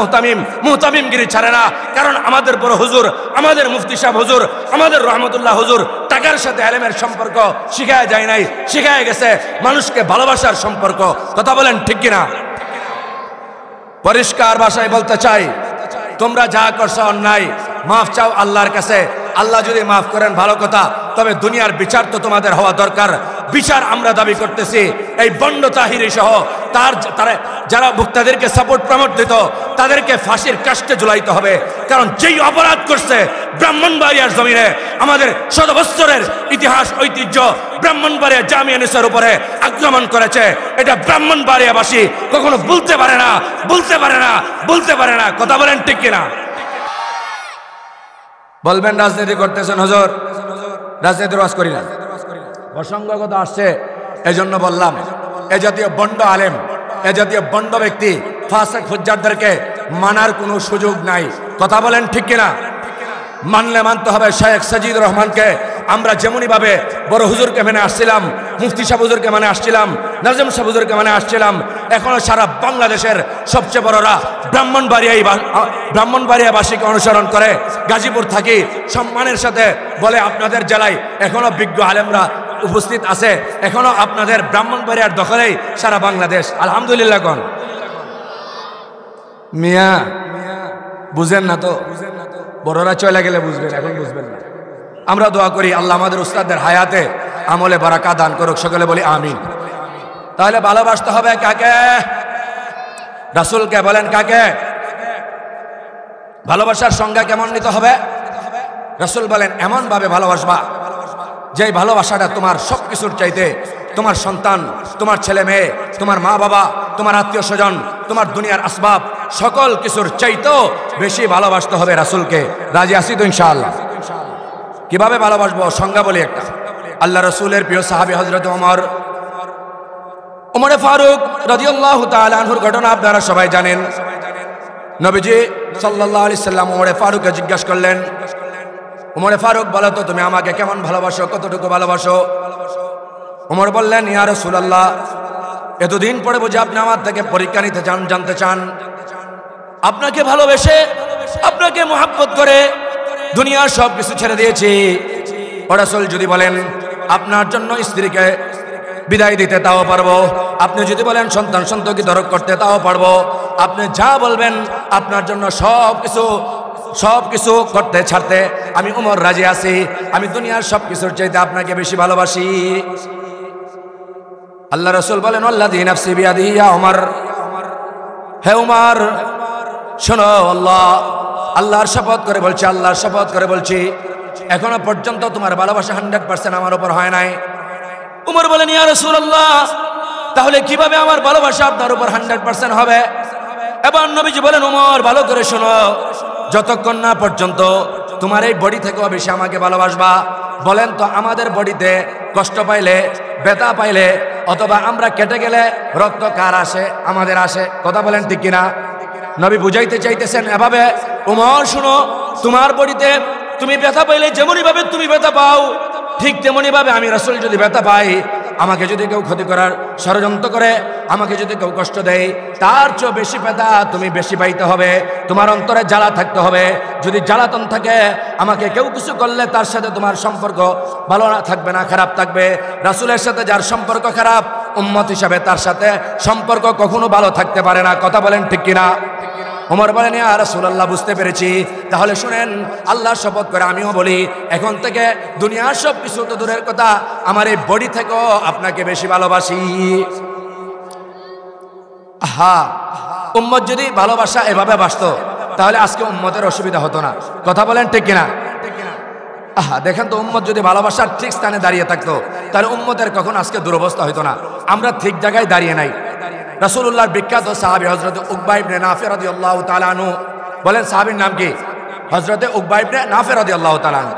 মুহতামিমগিরি ছাড়ে না। কারণ আমাদের বড় হুজুর, আমাদের মুফতি সাহেব হুজুর, আমাদের রহমতুল্লাহ হুজুর টাকার সাথে আলেমের সম্পর্ক শিখায় যায় নাই, শিখায় গেছে মানুষকে ভালোবাসার সম্পর্ক। কথা বলেন ঠিক কিনা? পরিষ্কার ভাষায় বলতে চাই, তোমরা যা করছো অন্যায়, মাফ চাও আল্লাহর কাছে। আল্লাহ যদি মাফ করেন ভালো কথা, তবে দুনিয়ার বিচার তো তোমাদের হওয়া দরকার। বিচার আমরা দাবি করতেছি এই বন্ড তাহিরি সহ তারা যারা মুক্তাদেরকে সাপোর্ট প্রমোট দিত, তাদেরকে ফাঁসির কাস্টে ঝুলাইতে হবে। কারণ যেই অপরাধ করছে ব্রাহ্মণবাড়িয়ার জমিনে, আমাদের শত বৎসরের ইতিহাস ঐতিহ্য ব্রাহ্মণবাড়িয়া জামিয়া নিসার উপরে আক্রমণ করেছে, এটা ব্রাহ্মণবাড়িয়াবাসী কখনো বলতে পারে না, বলতে পারে না, বলতে পারে না। কথা বলেন ঠিক কিনা? বলবেন রাজনীতি করতেছেন হুজুর, রাজনীতির ওয়াজ করি না। প্রসঙ্গগত আসছে এজন্য বললাম, এ জাতীয় বন্ড আলেম, এ জাতীয় বন্ড ব্যক্তি ফাসিক ফুজ্জারদেরকে মানার কোনো সুযোগ নাই। কথা বলেন ঠিক কিনা? মানলে মানতে হবে শায়েখ সাজিদুর রহমানকে। আমরা যেমনই ভাবে বড় হুজুরকে মেনে আসছিলাম, মুফতি সাহেব হুজুরকে মানে আসছিলাম, নাজম সাহেব হুজুরকে মানে আসছিলাম, এখনো সারা বাংলাদেশের সবচেয়ে বড়রা ব্রাহ্মণবাড়িয়াবাসীকে অনুসরণ করে। গাজীপুর থাকি সম্মানের সাথে বলে আপনাদের জেলায় এখনো বিজ্ঞ আলেমরা উপস্থিত আছে, এখনো আপনাদের ব্রাহ্মণবাড়িয়ার দখলেই সারা বাংলাদেশ। আলহামদুলিল্লাহ। কোন মিয়া বুঝেন না তো? বড়রা চলে গেলে বুঝবেন, এখন বুঝবেন না। আমরা দোয়া করি আল্লাহ আমাদের উস্তাদদের হায়াতে আমলে বারাকা দান করুক, সকলে বলি আমিন। তাহলে ভালোবাসতে হবে কাকে? রাসূলকে। বলেন কাকে? ভালোবাসার সংজ্ঞা কেমন নিতে হবে? রাসূল বলেন এমন ভাবে ভালোবাসবা যে ভালোবাসাটা তোমার সবকিছুর চাইতে, তোমার সন্তান, তোমার ছেলে মেয়ে, তোমার মা বাবা, তোমার আত্মীয় স্বজন, তোমার দুনিয়ার আসবাব, সকল কিছুর চাইতেও বেশি ভালোবাসতে হবে রাসূলকে। রাজি আছি তো ইনশাআল্লাহ? কিভাবে ভালোবাসবো সংজ্ঞা বলি একটা। আল্লাহ রাসূলের প্রিয় সাহাবী হযরত ওমর ফারুক রাদিয়াল্লাহু তাআলা আনহুর ঘটনা আপনারা সবাই জানেন। নবীজি সাল্লাল্লাহু আলাইহি সাল্লাম ওমর ফারুককে জিজ্ঞাসা করলেন, ওমর ফারুক বলো তো তুমি আমাকে কেমন ভালোবাসো, কতটুকু ভালোবাসো? ওমর বললেন, ইয়া রাসূলুল্লাহ, এতদিন পরে বুঝি আপনি আমার থেকে পরীক্ষা নিতে চান, জানতে চান। আপনাকে ভালোবেসে, আপনাকে মহব্বত করে দুনিয়ার সব কিছু ছেড়ে দিয়েছি। ও রাসূল, যদি বলেন আপনার জন্য স্ত্রীকে বিদায় দিতে তাও পারবো, আপনি যদি বলেন সন্তান সন্ততি তরক করতে তাও পারবো, আপনি যা বলবেন আপনার জন্য সব কিছু করতে ছাড়তে আমি উমর রাজি আছি। আমি দুনিয়ার সব কিছুর চাইতে আপনাকে বেশি ভালোবাসি। আল্লাহ রাসূল বলেন, আল্লাযী নাফসি বিয়াদিহি, ইয়া উমর, হে উমর শোনো, আল্লাহর শপথ করে বলছি, আল্লাহর শপথ করে বলছি, এখনো পর্যন্ত তোমার ভালোবাসা 100% আমার উপর হয় নাই। উমর বলেন, ইয়া রাসূলুল্লাহ, তাহলে কিভাবে আমার ভালোবাসা আপনার উপর 100% হবে? এবার নবীজি বলেন, উমর ভালো করে শোনো, যতক্ষণ না পর্যন্ত তোমার এই বডি থেকেও বেশি আমাকে ভালোবাসবা। বলেন তো, আমাদের বডিতে কষ্ট পাইলে, ব্যথা পাইলে, অথবা আমরা কেটে গেলে রক্ত কার আসে? আমাদের আসে। কথা বলেন ঠিক কিনা? নবী বুঝাইতে চাইতেছেন এভাবে, উমর শুনো, তোমার বডিতে তুমি ব্যথা পাইলে যেমনই ভাবে তুমি ব্যথা পাও, ঠিক তেমনি ভাবে আমি রাসূল যদি ব্যথা পাই, আমাকে যদি কেউ ক্ষতি করার ষড়যন্ত্র করে, আমাকে যদি কেউ কষ্ট দেয়, তার চেয়ে বেশি ব্যথা তুমি বেশি পাইতে হবে। তোমার অন্তরে জ্বালা থাকতে হবে। যদি জ্বালাতন থাকে, আমাকে কেউ কিছু করলে তার সাথে তোমার সম্পর্ক ভালো থাকবে না, খারাপ থাকবে। রাসূলের সাথে যার সম্পর্ক খারাপ, উম্মত হিসাবে তার সাথে সম্পর্ক কখনো ভালো থাকতে পারে না। কথা বলেন ঠিক কিনা? ওমর বলেন, ইয়া রাসূলুল্লাহ, বুঝতে পেরেছি। তাহলে শুনেন, আল্লাহর শপথ করে আমিও বলি, এখন থেকে দুনিয়ার সব কিছু তো দূরের কথা, আমার এই বডি থেকেও আপনাকে বেশি ভালোবাসি। হ্যাঁ, উম্মত যদি ভালোবাসা এভাবে বাসতো, তাহলে আজকে উম্মতের অসুবিধা হতো না। কথা বলেন ঠিক কিনা? দেখেন তো, উম্মত যদি ভালোবাসার ঠিক স্থানে দাঁড়িয়ে থাকতো, তাহলে উম্মতের কখন আজকে দুরবস্থা হতো না। আমরা ঠিক জায়গায় দাঁড়িয়ে নাই। রাসূলুল্লাহর বিখ্যাত সাহাবী হযরত উকবা ইবনে নাফি রাদিয়াল্লাহু তাআলা আনহু, বলেন সাহাবীর নাম কি? হযরত উকবা ইবনে নাফি রাদিয়াল্লাহু তাআলা আনহু।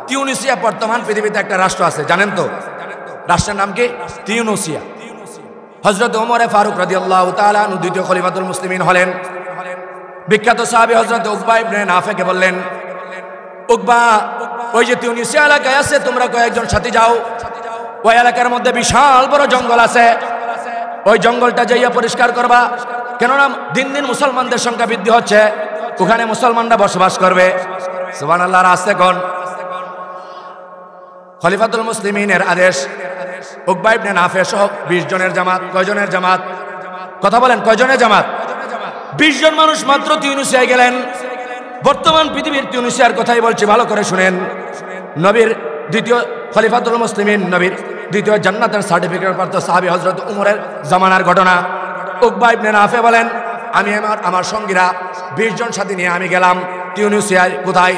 তিউনিসিয়া বর্তমান পৃথিবীতে একটা রাষ্ট্র আছে, জানেন তো? রাষ্ট্রের নাম কি? তিউনিসিয়া। হযরত ওমর ফারুক রাদিয়াল্লাহু তাআলা আনহু দ্বিতীয় খলিফাতুল মুসলিমিন হলেন। বিখ্যাত সাহাবী হযরত উকবা ইবনে নাফিকে বললেন, উকবা, ওই যে তিউনিসিয়া এলাকায় আছে, তোমরা কয়েকজন সাথী যাও, ওই এলাকার মধ্যে বিশাল বড় জঙ্গল আছে, ওই জঙ্গলটা যাইয়া পরিষ্কার করবা, কেননা দিন দিন মুসলমানদের সংখ্যা বৃদ্ধি হচ্ছে, ওখানে মুসলমানরা বসবাস করবে। সুবহানাল্লাহর আস্তে কোন? খলিফাতুল মুসলিমিনের আদেশ। উকবা ইবনে নাফি সহ 20 জনের জামাত। কয়জনের জামাত? কথা বলেন, কয়জনের জামাত? 20 জন মানুষ মাত্র তিউনিসিয়ায় গেলেন। বর্তমান পৃথিবীর তিউনিসিয়ার কথাই বলছি, ভালো করে শুনেন। নবীর দ্বিতীয় খলিফাতুল মুসলিমিন, নবীর দ্বিতীয় জান্নাতের সার্টিফিকেট প্রাপ্ত সাহাবী হযরত উমরের জামানার ঘটনা। উকবা ইবনে নাফি বলেন, আমি আমার সঙ্গীরা 20 জন সাথী নিয়ে আমি গেলাম তিউনিসিয়ায়। কোথায়?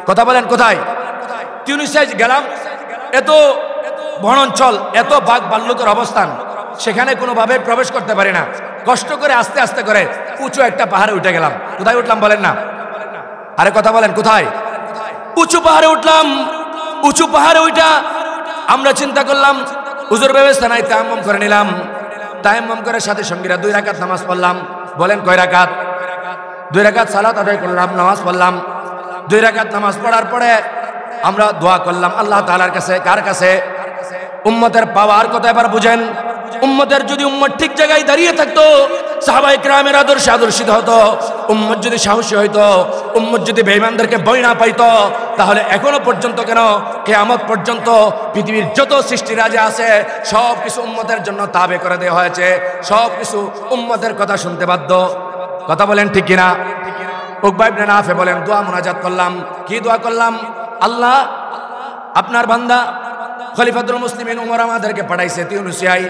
কথা বলেন, কোথায়? তিউনিসিয়ায় গেলাম। এত বনাঞ্চল, এত বাঘ ভাল্লুকের অবস্থান, সেখানে কোনোভাবে প্রবেশ করতে পারি না। কষ্ট করে আস্তে আস্তে করে উঁচু একটা পাহাড়ে উঠে গেলাম। কোথায় উঠলাম বলেন না? আরে কথা বলেন, কোথায়? উঁচু পাহাড়ে উঠলাম। উঁচু পাহাড়ে উঠা আমরা চিন্তা করলাম, হুজুর ব্যবস্থা নাই, তায়াম্মুম করে নিলাম। তায়াম্মুম করে সাথে সঙ্গীরা 2 রাকাত নামাজ পড়লাম। বলেন কয় রাকাত? 2 রাকাত সালাত আদায় করলাম, নামাজ পড়লাম। 2 রাকাত নামাজ পড়ার পরে আমরা দোয়া করলাম আল্লাহ তাআলার কাছে। কার কাছে? উম্মতের পাওয়ার কথা এবার বুঝেন। উম্মতের যদি উম্মত ঠিক জায়গায় দাঁড়িয়ে থাকতো, সাহাবায়ে কেরামের আদর্শে আদর্শিত হতো, উম্মত যদি সাহসী হইতো, উম্মত যদি বেঈমানদেরকে ভয় না পাইতো, তাহলে এখনো পর্যন্ত কেন, কিয়ামত পর্যন্ত পৃথিবীর যত সৃষ্টি রাজা আছে সব কিছু উম্মতের জন্য তাবে করে দেওয়া হয়েছে। সব কিছু উম্মতের কথা শুনতে বাধ্য। কথা বলেন ঠিক কিনা? উকবা ইবনে নাফি বলেন, দোয়া মুনাজাত করলাম। কি দোয়া করলাম? আল্লাহ, আপনার বান্দা খলিফাতুল মুসলিমিন উমর আমাদেরকে পাঠাইছে তিউনিসিয়ায়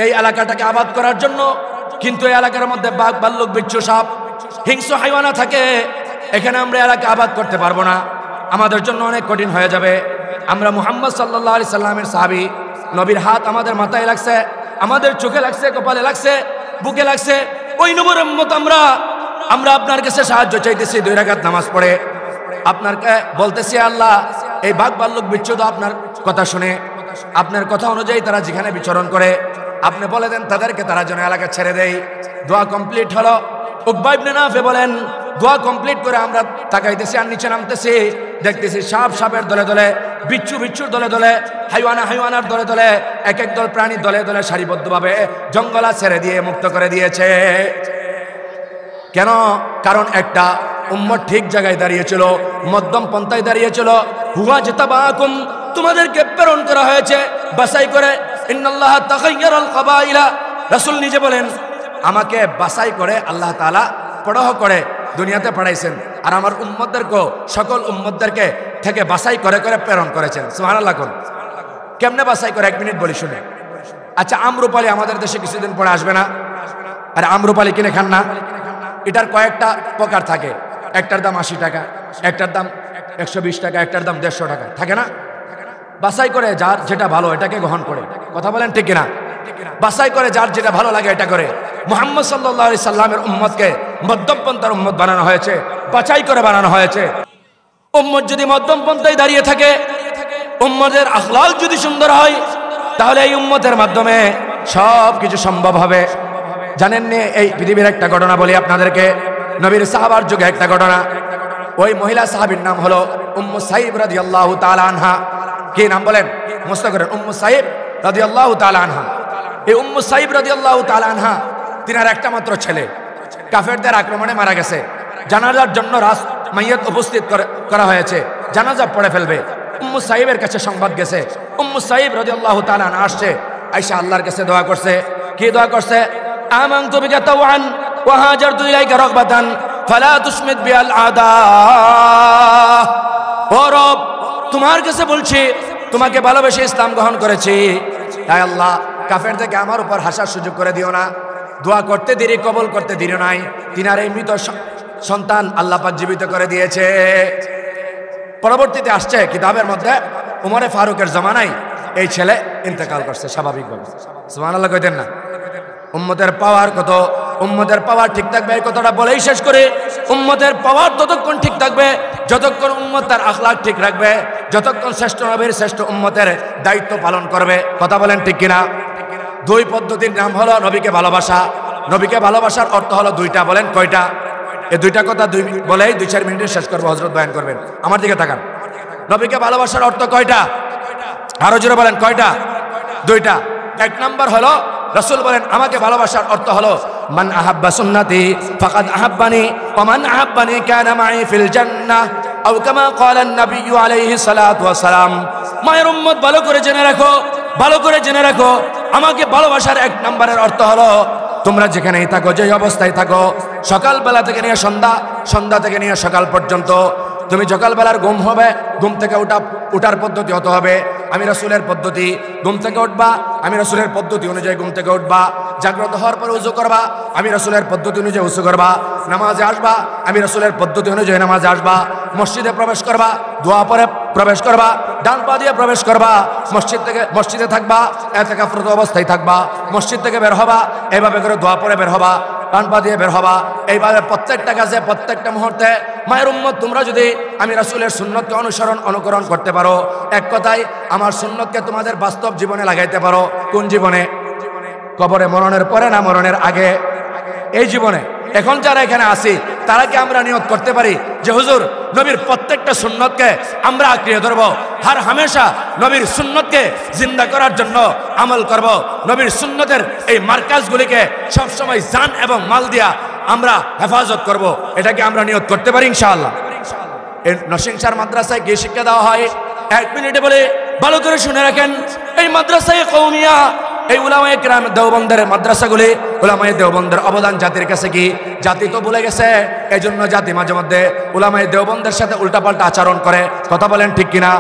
এই এলাকাটাকে আবাদ করার জন্য, কিন্তু এই এলাকার মধ্যে বাঘ ভাল্লুক বিচ্ছু সাপ হিংস্র হাইওয়ানা থাকে। এখানে আমরা এলাকা আবাদ করতে পারবো না, আমাদের জন্য অনেক কঠিন হয়ে যাবে। আমরা মুহাম্মদ সাল্লাল্লাহু আলাইহি সাল্লামের সাহাবী, নবীর হাত আমাদের মাথায় লাগছে, আমাদের চোখে লাগছে, কপালে লাগছে, বুকে লাগছে। ওই নবীর উম্মত আমরা আপনার কাছে সাহায্য চাইতেছি। 2 রাকাত নামাজ পড়ে আপনাকে বলতেছি, আল্লাহ, এই বাঘ ভাল্লুক বিচ্ছু তো আপনার কথা শুনে, আপনার কথা অনুযায়ী তারা যেখানে বিচরণ করে, আপনি বলে দেন তাদেরকে তারা যেন এলাকা ছেড়ে দেয়। দোয়া কমপ্লিট হলো। উকবা ইবনে নাফি বলেন, দোয়া কমপ্লিট করে আমরা তাকাইতেছি আর নিচে নামতেছি, দেখতেছি সাপের দলে দলে, বিচ্ছুর দলে দলে, হাইওয়ানার দলে দলে, এক এক দল প্রাণীর দলে দলে সারিবদ্ধভাবে জঙ্গলা ছেড়ে দিয়ে মুক্ত করে দিয়েছে। কেন? কারণ একটা উম্মত ঠিক জায়গায় দাঁড়িয়েছিল, মধ্যম পন্থায় দাঁড়িয়েছিল। হুয়া জিতাবাকুম, তোমাদেরকে প্রেরণ করা হয়েছে বাছাই করে। ইন্নাল্লাহা তাখায়্যারাল কাবাইলা, রাসূল নিজে বলেন, আমাকে বাছাই করে আল্লাহ তাআলা পরহ করে দুনিয়াতে পাঠাইছেন, আর আমার উম্মতদেরকে, সকল উম্মতদেরকে থেকে বাছাই করে করে প্রেরণ করেছেন। সুবহানাল্লাহ। কোন কেমনে বাছাই করে? 1 মিনিট বলি শুনে। আচ্ছা, আম্রপালি আমাদের দেশে কিছুদিন পরে আসবে না? আর আম্রপালি কিনে খান না? এটার কয়েকটা প্রকার থাকে। একটার দাম 80 টাকা, একটার দাম 120 টাকা, একটার দাম 150 টাকা, থাকে না? বাছাই করে যার যেটা ভালো এটাকে গ্রহণ করে। কথা বলেন ঠিক কিনা? বাছাই করে যার যেটা ভালো লাগে এটা করে। মুহাম্মদ সাল্লাল্লাহু আলাইহি সাল্লামের উম্মতকে মধ্যমপন্থার উম্মত বানানো হয়েছে, বাছাই করে বানানো হয়েছে। উম্মত যদি মধ্যমপন্থায় দাঁড়িয়ে থাকে, উম্মতের আখলাক যদি সুন্দর হয়, তাহলে এই উম্মতের মাধ্যমে সব কিছু সম্ভব হবে। জানেন নি, এই পৃথিবীর একটা ঘটনা বলি আপনাদেরকে, নবীর সাহাবার যুগে একটা ঘটনা। ওই মহিলা সাহাবীর নাম হলো উম্মু সাইব রাদিয়াল্লাহু তাআলা আনহা। কি নাম বলেন? মুস্তাক করেন, উম্মু সাইব রাদিয়াল্লাহু তাআলা আনহা। এই উম্মু সাইব রাদিয়াল্লাহু তাআলা আনহা, তিনার একটা মাত্র ছেলে কাফেরদের আক্রমণে মারা গেছে। জানাজার জন্য মাইয়াত উপস্থিত করা হয়েছে, জানাজা পড়ে ফেলবে। উম্মু সাইবের কাছে সংবাদ গেছে। উম্মু সাইব রাদিয়াল্লাহু তাআলা আনহা আসছে, আয়েশা আল্লাহর কাছে দোয়া করছে। কি দোয়া করছে? আমানতু বিকা তাওয়ান ওয়া হাজারতু ইলাইকা রাগবাতান ফালা তুশমিত বিআল আদা। ও রব, তোমার কাছে বলছি, তোমাকে ভালোবেসে ইসলাম গ্রহণ করেছি, তাই আল্লাহ কাফেরদেরকে আমার উপর হাসার সুযোগ করে দিও না। দোয়া করতে দেরি, কবুল করতে দেরি নাই। তিনার এই মৃত সন্তান আল্লাহ পাক জীবিত করে দিয়েছে। পরবর্তীতে আসছে কিতাবের মধ্যে, উমরে ফারুকের জামানায় এই ছেলে ইন্তেকাল করছে স্বাভাবিকভাবে। সুবহানাল্লাহ কইতেন না? উম্মতের পাওয়ার কত, উম্মতের পাওয়ার ঠিক থাকবে এই কথাটা বলেই শেষ করে। উম্মতের পাওয়ার ততক্ষণ ঠিক থাকবে যতক্ষণ উম্মত তার আখলাক ঠিক রাখবে, যতক্ষণ শ্রেষ্ঠ নবীর শ্রেষ্ঠ উম্মতের দায়িত্ব পালন করবে। কথা বলেন ঠিক কিনা? দুই পদ্ধতির নাম হলো নবীকে ভালোবাসা। নবীকে ভালোবাসার অর্থ হলো দুইটা। বলেন কয়টা? এই দুইটা কথা বলেই 2-4 মিনিটে শেষ করবো। হযরত বয়ান করবেন, আমার দিকে তাকান। নবীকে ভালোবাসার অর্থ কয়টা? আরো জোরে বলেন, কয়টা? দুইটা। এক নাম্বার হলো, রাসূল বলেন আমাকে ভালোবাসার অর্থ হলো মান আহাব্বা সুন্নতি ফাকাদ আহাব্বানি ওয়া মান আহাব্বানি কানা মাই ফিল জান্নাহ আও কামা ক্বালা an-নবী আলাইহিস সালাতু ওয়াস সালাম। মায়ের উম্মত, ভালো করে জেনে রাখো, ভালো করে জেনে রাখো, আমাকে ভালোবাসার এক নম্বরের অর্থ হলো তোমরা যেখানেই থাকো, যে অবস্থায় থাকো, সকালবেলা থেকে নিয়ে সন্ধ্যা, সন্ধ্যা থেকে নিয়ে সকাল পর্যন্ত, তুমি সকালবেলার ঘুম হবে, ঘুম থেকে উঠার পদ্ধতি হতে হবে আমি রাসূলের পদ্ধতি। ঘুম থেকে উঠবা, আমি রাসূলের পদ্ধতি অনুযায়ী ঘুম থেকে উঠবা। জাগ্রত হওয়ার পরে উযু করবা, আমি রাসূলের পদ্ধতি অনুযায়ী উযু করবা। নামাজে আসবা, আমি রাসূলের পদ্ধতি অনুযায়ী নামাজে আসবা। মসজিদে প্রবেশ করবা, দোয়া পরে প্রবেশ করবা, ডান পা দিয়ে প্রবেশ করবা। মসজিদে থাকবা, ইতিকাফরত অবস্থায় থাকবা। মসজিদ থেকে বের হবা, এইভাবে করে দোয়া পরে বের হবা, ডান পা দিয়ে বের হবা। এইভাবে প্রত্যেকটা কাজে, প্রত্যেকটা মুহূর্তে মায়ের উম্মত, তোমরা যদি আমি রাসূলের সুন্নতকে অনুকরণ করতে পারো, এক কথায় আমার সুন্নতকে তোমাদের বাস্তব জীবনে লাগাইতে পারো। কোন জীবনে? কবরে মরণের পরে না মরণের আগে? এই জীবনে। এখন যারা এখানে আসি, তারা কি আমরা নিয়ত করতে পারি যে হুজুর নবীর প্রত্যেকটা সুন্নতকে আমরা আঁকড়িয়ে ধরবো, হার হামেশা নবীর সুন্নতকে জিন্দা করার জন্য আমল করব, নবীর সুন্নতের এই মার্কাজগুলিকে সবসময় জান এবং মাল দিয়া আমরা হেফাজত করব? এটা কি আমরা নিয়ত করতে পারি ইনশাআল্লাহ? এই নরসিংসার মাদ্রাসায় কি শিক্ষা দেওয়া হয়? 1 মিনিটে বলে ভালো করে শুনে রাখেন। এই মাদ্রাসায়ে কওমিয়া, এই উলামায়ে কেরাম দেওবন্দের মাদ্রাসাগুলি, উলামায়ে দেওবন্দের অবদান জাতির কাছে কি? জাতি তো ভুলে গেছে। এই জন্য জাতি মাঝে মধ্যে উলামায়ে দেওবন্দের সাথে উল্টাপাল্টা আচরণ করে। কথা বলেন ঠিক কিনা?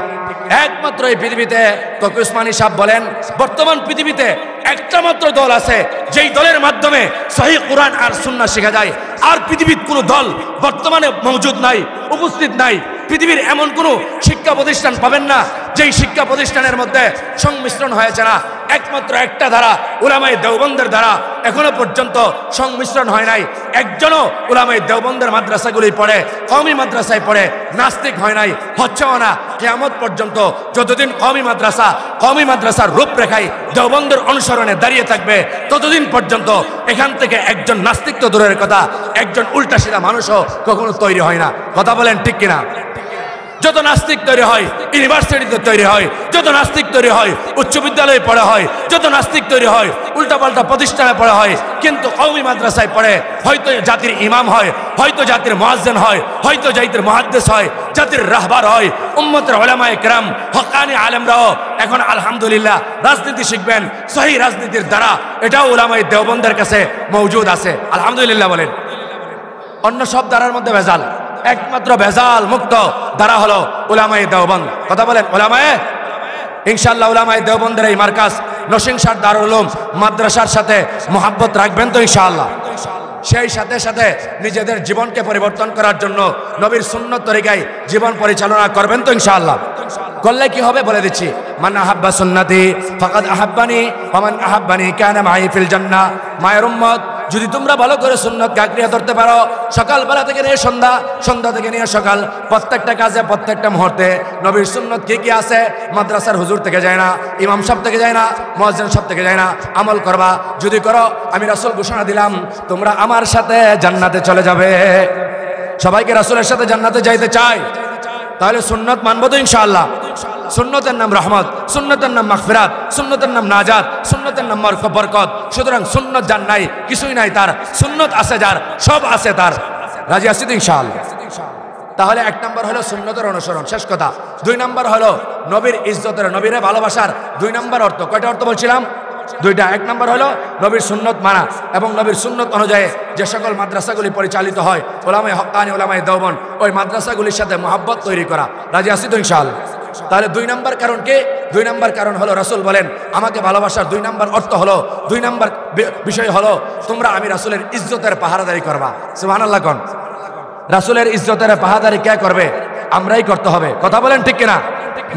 একমাত্র এই পৃথিবীতে তকি উসমানী সাহেব বলেন, বর্তমান পৃথিবীতে একটা মাত্র দল আছে যেই দলের মাধ্যমে সহিহ কুরআন আর সুন্নাহ শেখা যায়। আর পৃথিবীর কোনো দল বর্তমানে মওজুদ নাই, উপস্থিত নাই। পৃথিবীর এমন কোনো শিক্ষা প্রতিষ্ঠান পাবেন না যেই শিক্ষা প্রতিষ্ঠানের মধ্যে সংমিশ্রণ হয়েছে না। একমাত্র একটা ধারা, উলামায়ে দেওবন্দের ধারা, এখনো পর্যন্ত সংমিশ্রণ হয় নাই। একজনও উলামায়ে দেওবন্দের মাদ্রাসাগুলি পড়ে, কওমি মাদ্রাসায় পড়ে নাস্তিক হয় নাই, হচ্ছেও না। কিয়ামত পর্যন্ত যতদিন কওমি মাদ্রাসার রূপরেখায় দেওবন্দের অনুসরণে দাঁড়িয়ে থাকবে, ততদিন পর্যন্ত এখান থেকে একজন নাস্তিক তো দূরের কথা, একজন উল্টা সিধা মানুষও কখনো তৈরি হয় না। কথা বলেন ঠিক কিনা? যত নাস্তিক তৈরি হয় ইউনিভার্সিটিতে তৈরি হয়, যত নাস্তিক তৈরি হয় উচ্চ বিদ্যালয়ে পড়া হয়, যত নাস্তিক তৈরি হয় উল্টাপাল্টা প্রতিষ্ঠানে পড়া হয়। কিন্তু কওমি মাদ্রাসায় পড়ে হয়তো জাতির ইমাম হয়, হয়তো জাতির মুয়াজ্জিন হয়, হয়তো জাতির মুহাদ্দিস হয়, জাতির রাহবার হয়। উম্মতের উলামায়ে কেরাম, হক্কানি আলেমরাও এখন আলহামদুলিল্লাহ রাজনীতি শিখবেন সহি রাজনীতির দ্বারা। এটাও উলামায়ে দেওবন্দের কাছে মওজুদ আছে, আলহামদুলিল্লাহ বলেন। অন্য সব দ্বারার মধ্যে ভেজাল, একমাত্র ভেজাল মুক্ত দ্বারা হলো উলামায়ে দেওবন্দ। কথা বলেন উলামায়ে, ইনশাআল্লাহ উলামায়ে দেওবন্দের এই মার্কাজ নরসিংসার দারুল উলুম মাদ্রাসার সাথে মোহাব্বত রাখবেন তো ইনশাআল্লাহ? সেই সাথে সাথে নিজেদের জীবনকে পরিবর্তন করার জন্য নবীর সুন্নত তরিকায় জীবন পরিচালনা করবেন তো ইনশাআল্লাহ। করলে কি হবে বলে দিচ্ছি, মান আহাব্বা সুন্নতি ফাকাদ আহাব্বানি ওয়া মান আহাব্বানি কানা মাই ফিল জান্নাহ। মায়ের উম্মত, যদি তোমরা ভালো করে সুন্নতকে আঁকড়িয়ে ধরতে পারো, সকালবেলা থেকে নিয়ে সন্ধ্যা, সন্ধ্যা থেকে নিয়ে সকাল, প্রত্যেকটা কাজে প্রত্যেকটা মুহূর্তে নবীর সুন্নত কি কি আছে, মাদ্রাসার হুজুর থেকে যায় না, ইমাম সাহেব থেকে যায় না, মুয়াজ্জিন সাহেব থেকে যায় না, আমল করবা। যদি করো, আমি রাসূল ঘোষণা দিলাম তোমরা আমার সাথে জান্নাতে চলে যাবে। সবাইকে রাসূলের সাথে জান্নাতে যাইতে চাই, তাহলে সুন্নত মানবো তো ইনশাআল্লাহ। সুন্নতের নাম রহমত, সুন্নতের নাম মাগফিরাত, সুন্নতের নাম নাজাত, সুন্নতের নাম বরকত। সুতরাং সুন্নত যার নাই, কিছুই নাই তার, সুন্নত আছে যার, সব আছে তার। রাজি আছি তো ইনশাআল্লাহ? তাহলে এক নম্বর হলো সুন্নতের অনুসরণ, শেষ কথা। দুই নম্বর হলো নবীর ইজ্জতের, নবীরে ভালোবাসার দুই নম্বর অর্থ। কয়টা অর্থ বলছিলাম? দুইটা। এক নম্বর হলো নবীর সুন্নত মানা এবং নবীর সুন্নত অনুযায়ী যে সকল মাদ্রাসাগুলি পরিচালিত হয়, ওলামায়ে হক্কানি, ওলামায়ে দেওবন্দ, ওই মাদ্রাসাগুলির সাথে মহব্বত তৈরি করা। রাজি আছি তো ইনশাআল্লাহ? তাহলে দুই নম্বর কারণ কি? দুই নম্বর কারণ হলো রাসূল বলেন আমাকে ভালোবাসার দুই নম্বর অর্থ হলো, দুই নম্বর বিষয় হলো তোমরা আমি রাসূলের ইজ্জতের পাহারাদারি করবা। সুবহানাল্লাহ কোন? রাসূলের ইজ্জতের পাহারাদারি কে করবে? আমরাই করতে হবে। কথা বলেন ঠিক কিনা?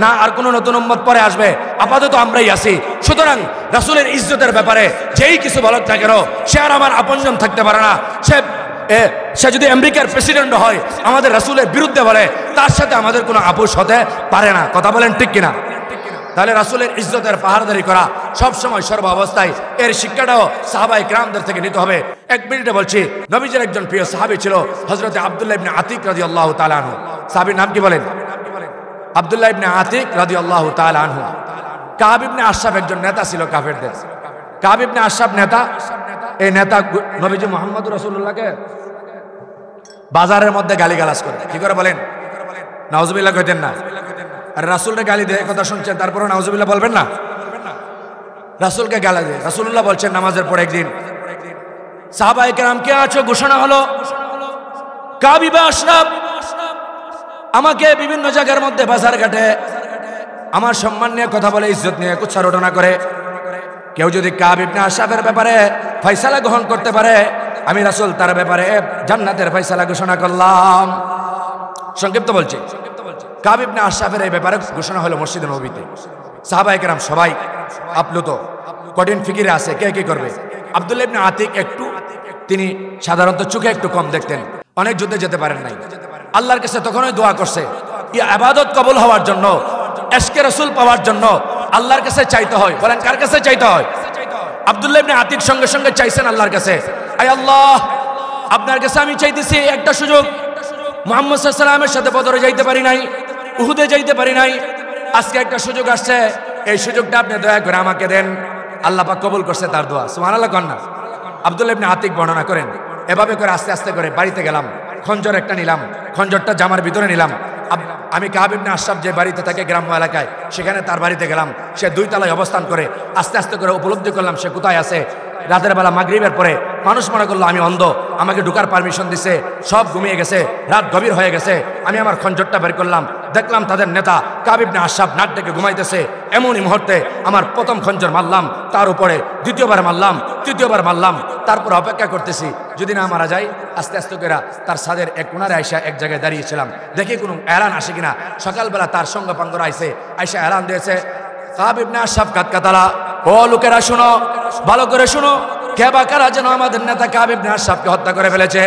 না আর কোনো নতুন উম্মত পরে আসবে, আপাতত আমরাই আছি। সুতরাং রাসূলের ইজ্জতের ব্যাপারে যেই কিছু বলক না কেন, সে আর আমার আপনজন থাকতে পারে না। সে যদি আমেরিকার প্রেসিডেন্ট হয়, আমাদের রাসূলের বিরুদ্ধে বলে, তার সাথে আমাদের কোনো আপোষ হতে পারে না। কথা বলেন ঠিক কিনা? তাহলে রাসূলের ইজ্জতের পাহারাদারি করা সব সময় সর্ব অবস্থায়, এর শিক্ষাটাও সাহাবায়ে কিরামদের থেকে নিতে হবে। এক মিনিটে বলছি, নবীজির একজন প্রিয় সাহাবী ছিল হযরত আব্দুল্লাহ ইবনে আতিক রাদিয়াল্লাহু তাআলা আনহু। সাহাবীর নাম কি বলেন? আব্দুল্লাহ ইবনে আতিক রাদিয়াল্লাহু তাআলা আনহু। কাব ইবনে আশরাফ একজন নেতা ছিল কাফেরদের। কাব ইবনে আশরাফ নেতা। এই নেতা নবীজি মুহাম্মদুর রাসূলুল্লাহকে বাজারের মধ্যে গালিগালাজ করে। কি করে বলেন? নাউজুবিল্লাহ কইতেন না। আর রাসূলকে গালি দেয়, কথা শুনছেন, তারপরে নাউজুবিল্লাহ বলবেন না? রাসূলকে গালি দেয়। রাসূলুল্লাহ বলছেন নামাজের পর একদিন সাহাবায়ে কেরাম কে আছো, ঘোষণা হলো কাব ইবনে আশরাফ আমাকে বিভিন্ন জায়গার মধ্যে বাজার ঘাটে আমার সম্মান নিয়ে কথা বলে, ইজ্জত নিয়ে কুচ্ছারটনা করে। কেউ যদি কাব ইবনে আশরাফের ব্যাপারে ফয়সালা গ্রহণ করতে পারে, আমি রাসূল তার ব্যাপারে জান্নাতের ফয়সালা ঘোষণা করলাম। সংক্ষিপ্ত বলছি, কাব ইবনে আশরাফের এই ব্যাপারে ঘোষণা হলো মসজিদে নববীতে। সাহাবায়ে কেরাম সবাই আপ্লুত, কঠিন ফিকিরে আছে কে কি করবে। আব্দুল্লাহ ইবনে আতিক তিনি সাধারণত চোখে একটু কম দেখতেন, অনেক যুদ্ধে যেতে পারেন নাই। আল্লাহর কাছে তখনই দোয়া করছে, এই ইবাদত কবুল হওয়ার জন্য, ইশকে রাসূল পাওয়ার জন্য আল্লাহর কাছে চাইতে হয়। বলেন কার কাছে চাইতে হয়? আব্দুল্লাহ ইবনে আতিক সঙ্গে সঙ্গে চাইছেন আল্লাহর কাছে, আয় আল্লাহ, আপনার কাছে আমি চাইতেছি একটা সুযোগ। মুহাম্মদ সাল্লাল্লাহু আলাইহি ওয়াসাল্লামের সাথে বদরে যাইতে পারি নাই, উহুদে যাইতে পারি নাই, আজকে একটা সুযোগ আসছে, এই সুযোগটা আপনি দয়া করে আমাকে দেন। আল্লাহ পাক কবুল করছে তার দোয়া। সুবহানাল্লাহ কন্যা। আব্দুল্লাহ ইবনে আতিক বর্ণনা করেন, এভাবে করে আস্তে আস্তে করে বাড়িতে গেলাম, খঞ্জর একটা নিলাম, খঞ্জরটা জামার ভিতরে নিলাম। আমি কাব ইবনে আশরাফ যে বাড়িতে থাকে গ্রাম্য এলাকায়, সেখানে তার বাড়িতে গেলাম। সে 2 তলায় অবস্থান করে। আস্তে আস্তে করে উপলব্ধি করলাম সে কোথায় আছে। রাতের বেলা মাগরিবের পরে মানুষ মনে করলো আমি অন্ধ, আমাকে ঢুকার পারমিশন দিছে, সব ঘুমিয়ে গেছে, রাত গভীর হয়ে গেছে। আমি আমার খঞ্জরটা বের করলাম, দেখলাম তাদের নেতা কাব ইবনে আশরাফ নাক ডেকে ঘুমাইতেছে। এমনই মুহূর্তে আমার প্রথম খঞ্জর মারলাম, তার উপরে দ্বিতীয়বার মারলাম, তৃতীয়বার মারলাম। তারপর অপেক্ষা করতেছি যদি না মারা যায়। আস্তে আস্তে করে তার ছাদের এক কোণারে আইসা এক জায়গায় দাঁড়িয়েছিলাম, দেখি কোনো এলান আসে কিনা। সকালবেলা তার সঙ্গ পাঙ্গরা আইসে, আইসা এলান দিয়েছে, কাব ইবনে আশরাফ কাতকাতালা, ও লোকেরা শুনো, ভালো করে শুনো, কে বা কারা যেন আমাদের নেতা কাব ইবনে আশরাফকে হত্যা করে ফেলেছে।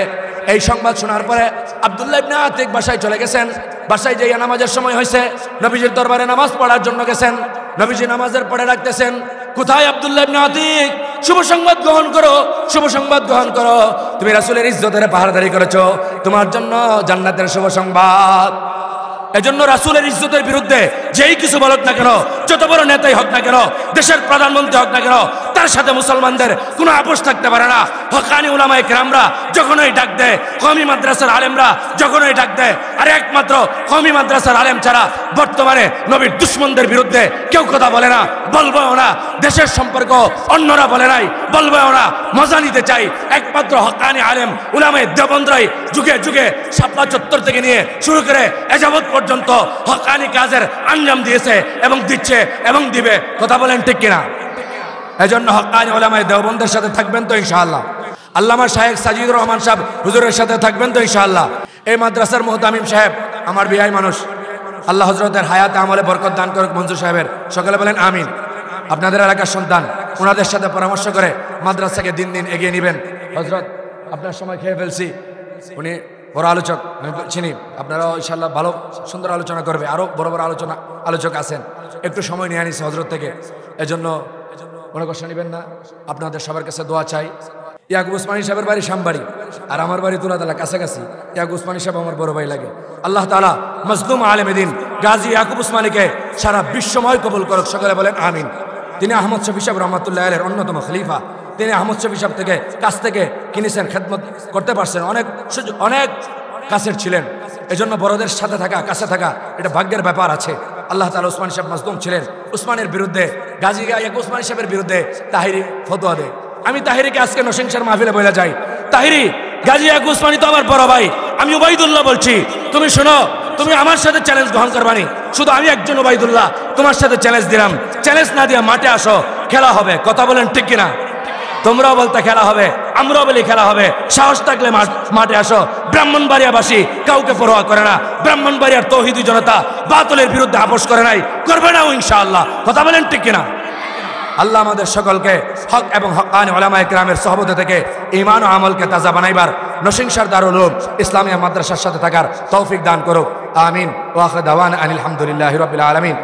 এই সংবাদ শোনার পরে আব্দুল্লাহ ইবনে আতিক বাসায় চলে গেছেন। বাসায় যেয়ে নামাজের সময় হয়েছে, নবীজির দরবারে নামাজ পড়ার জন্য গেছেন। নবীজি নামাজের পড়ে রাখতেছেন, কোথায় আব্দুল্লাহ ইবনে আতিক? শুভ সংবাদ গ্রহণ করো, শুভ সংবাদ গ্রহণ করো, তুমি রাসূলের ইজ্জতের পাহারাদারি করেছো, তোমার জন্য জান্নাতের শুভ সংবাদ। এজন্য রাসূলের ইজ্জতের বিরুদ্ধে যেই কিছু বলুক না কেন, যত বড় নেতাই হোক না কেন, দেশের প্রধানমন্ত্রী হোক না কেন, তার সাথে মুসলমানদের কোনো আপোষ থাকতে পারে না। হক্কানি উলামায়ে কেরামরা যখনই ডাক দেয়, কওমি মাদ্রাসার আলেমরা যখনই ডাক দেয়, আর একমাত্র কওমি মাদ্রাসার আলেম ছাড়া বর্তমানে নবীর দুশমনদের বিরুদ্ধে কেউ কথা বলে না, বলবেও না। দেশের সম্পর্ক অন্যরা বলে নাই, বলবেও না। মজা নিতে চাই, একমাত্র হক্কানি আলেম উলামায়ে দেওবন্দরাই যুগে যুগে শাপলা চত্বর থেকে নিয়ে শুরু করে এযাবৎ পর্যন্ত হক্কানি কাজের আঞ্জাম দিয়েছে এবং দিচ্ছে এবং দিবে। কথা বলেন ঠিক কিনা? এজন্য হক্কানি উলামায়ে দেওবন্দের সাথে থাকবেন তো ইনশাআল্লাহ। আল্লামা শায়েখ সাজিদুর রহমান সাহেব হুজুরের সাথে থাকবেন তো ইনশাআল্লাহ। এই মাদ্রাসার মুহতামিম সাহেব আমার বিয়াই মানুষ, আল্লাহ হজরতের হায়াতে আমলে বরকত দান করুক মঞ্জুর সাহেবের, সকলে বলেন আমিন। আপনাদের এলাকার সন্তান, ওনাদের সাথে পরামর্শ করে মাদ্রাসাকে দিন দিন এগিয়ে নেবেন। হজরত আপনার সময় খেয়ে ফেলছি, উনি বড় আলোচক, আমি চিনি, আপনারাও ইনশাআল্লাহ ভালো সুন্দর আলোচনা করবে, আরও বড় বড় আলোচক আছেন, একটু সময় নিয়ে আনিছে হজরত থেকে, এজন্য মনে কষ্ট নেবেন না। আপনাদের সবার কাছে দোয়া চাই। ইয়াকুব উসমানী সাহেবের বাড়ি শামবাড়ি, আর আমার বাড়ি তুলাতলা, কাছাকাছি। ইয়াকুব উসমানী সাহেব আমার বড় ভাই লাগে। আল্লাহ তাআলা মজলুম আলেম দিন গাজী ইয়াকুব উসমানীকে সারা বিশ্বময় কবুল করুক, সকলে বলেন আমিন। তিনি আহমদ শফি সাহেব রহমতুল্লাহ আলাইহির অন্যতম খলিফা। তিনি আহমদ শফি সাহেব কাছ থেকে কিনেছেন, খেদমত করতে পারছেন, অনেক কাছের ছিলেন। এজন্য বড়দের সাথে থাকা, কাছে থাকা, এটা ভাগ্যের ব্যাপার আছে। আল্লাহ তাআলা উসমানী সাহেব মজলুম ছিলেন, উসমানের বিরুদ্ধে, গাজী ইয়াকুব উসমানী সাহেবের বিরুদ্ধে তাহিরি ফতোয়া দেয়। আমি তাহিরিকে আজকে নরসিংদীর মাহফিলে বলে যাই, তাহিরি, গাজী ইয়াকুব উসমানী তো আমার বড় ভাই, আমি উবাইদুল্লাহ বলছি, তুমি শোনো, তুমি আমার সাথে চ্যালেঞ্জ গ্রহণ করবানি, শুধু আমি একজন উবাইদুল্লাহ তোমার সাথে চ্যালেঞ্জ দিলাম, চ্যালেঞ্জ না দিয়ে মাঠে আসো, খেলা হবে। কথা বলেন ঠিক কিনা? তোমরাও বলতে খেলা হবে, আমরাও বলি খেলা হবে। সাহস থাকলে মাঠে আসো। ব্রাহ্মণবাড়িয়াবাসী কাউকে পরোয়া করে না, ব্রাহ্মণবাড়িয়ার তৌহিদি জনতা বাতিলের বিরুদ্ধে আপোষ করে নাই, করবে না ইনশাআল্লাহ। কথা বলেন ঠিক কিনা? আল্লাহ আমাদের সকলকে হক এবং হক্কানি উলামায়ে কেরামের সহবতে থেকে ঈমান ও আমলকে তাজা বানাইবার, নরসিংদী দারুল উলুম ইসলামিয়া মাদ্রাসার সাথে থাকার তৌফিক দান করুক। আমিন। ওয়া আখিরু দাওয়ানা আনিল হামদুলিল্লাহি রাব্বিল আলামিন।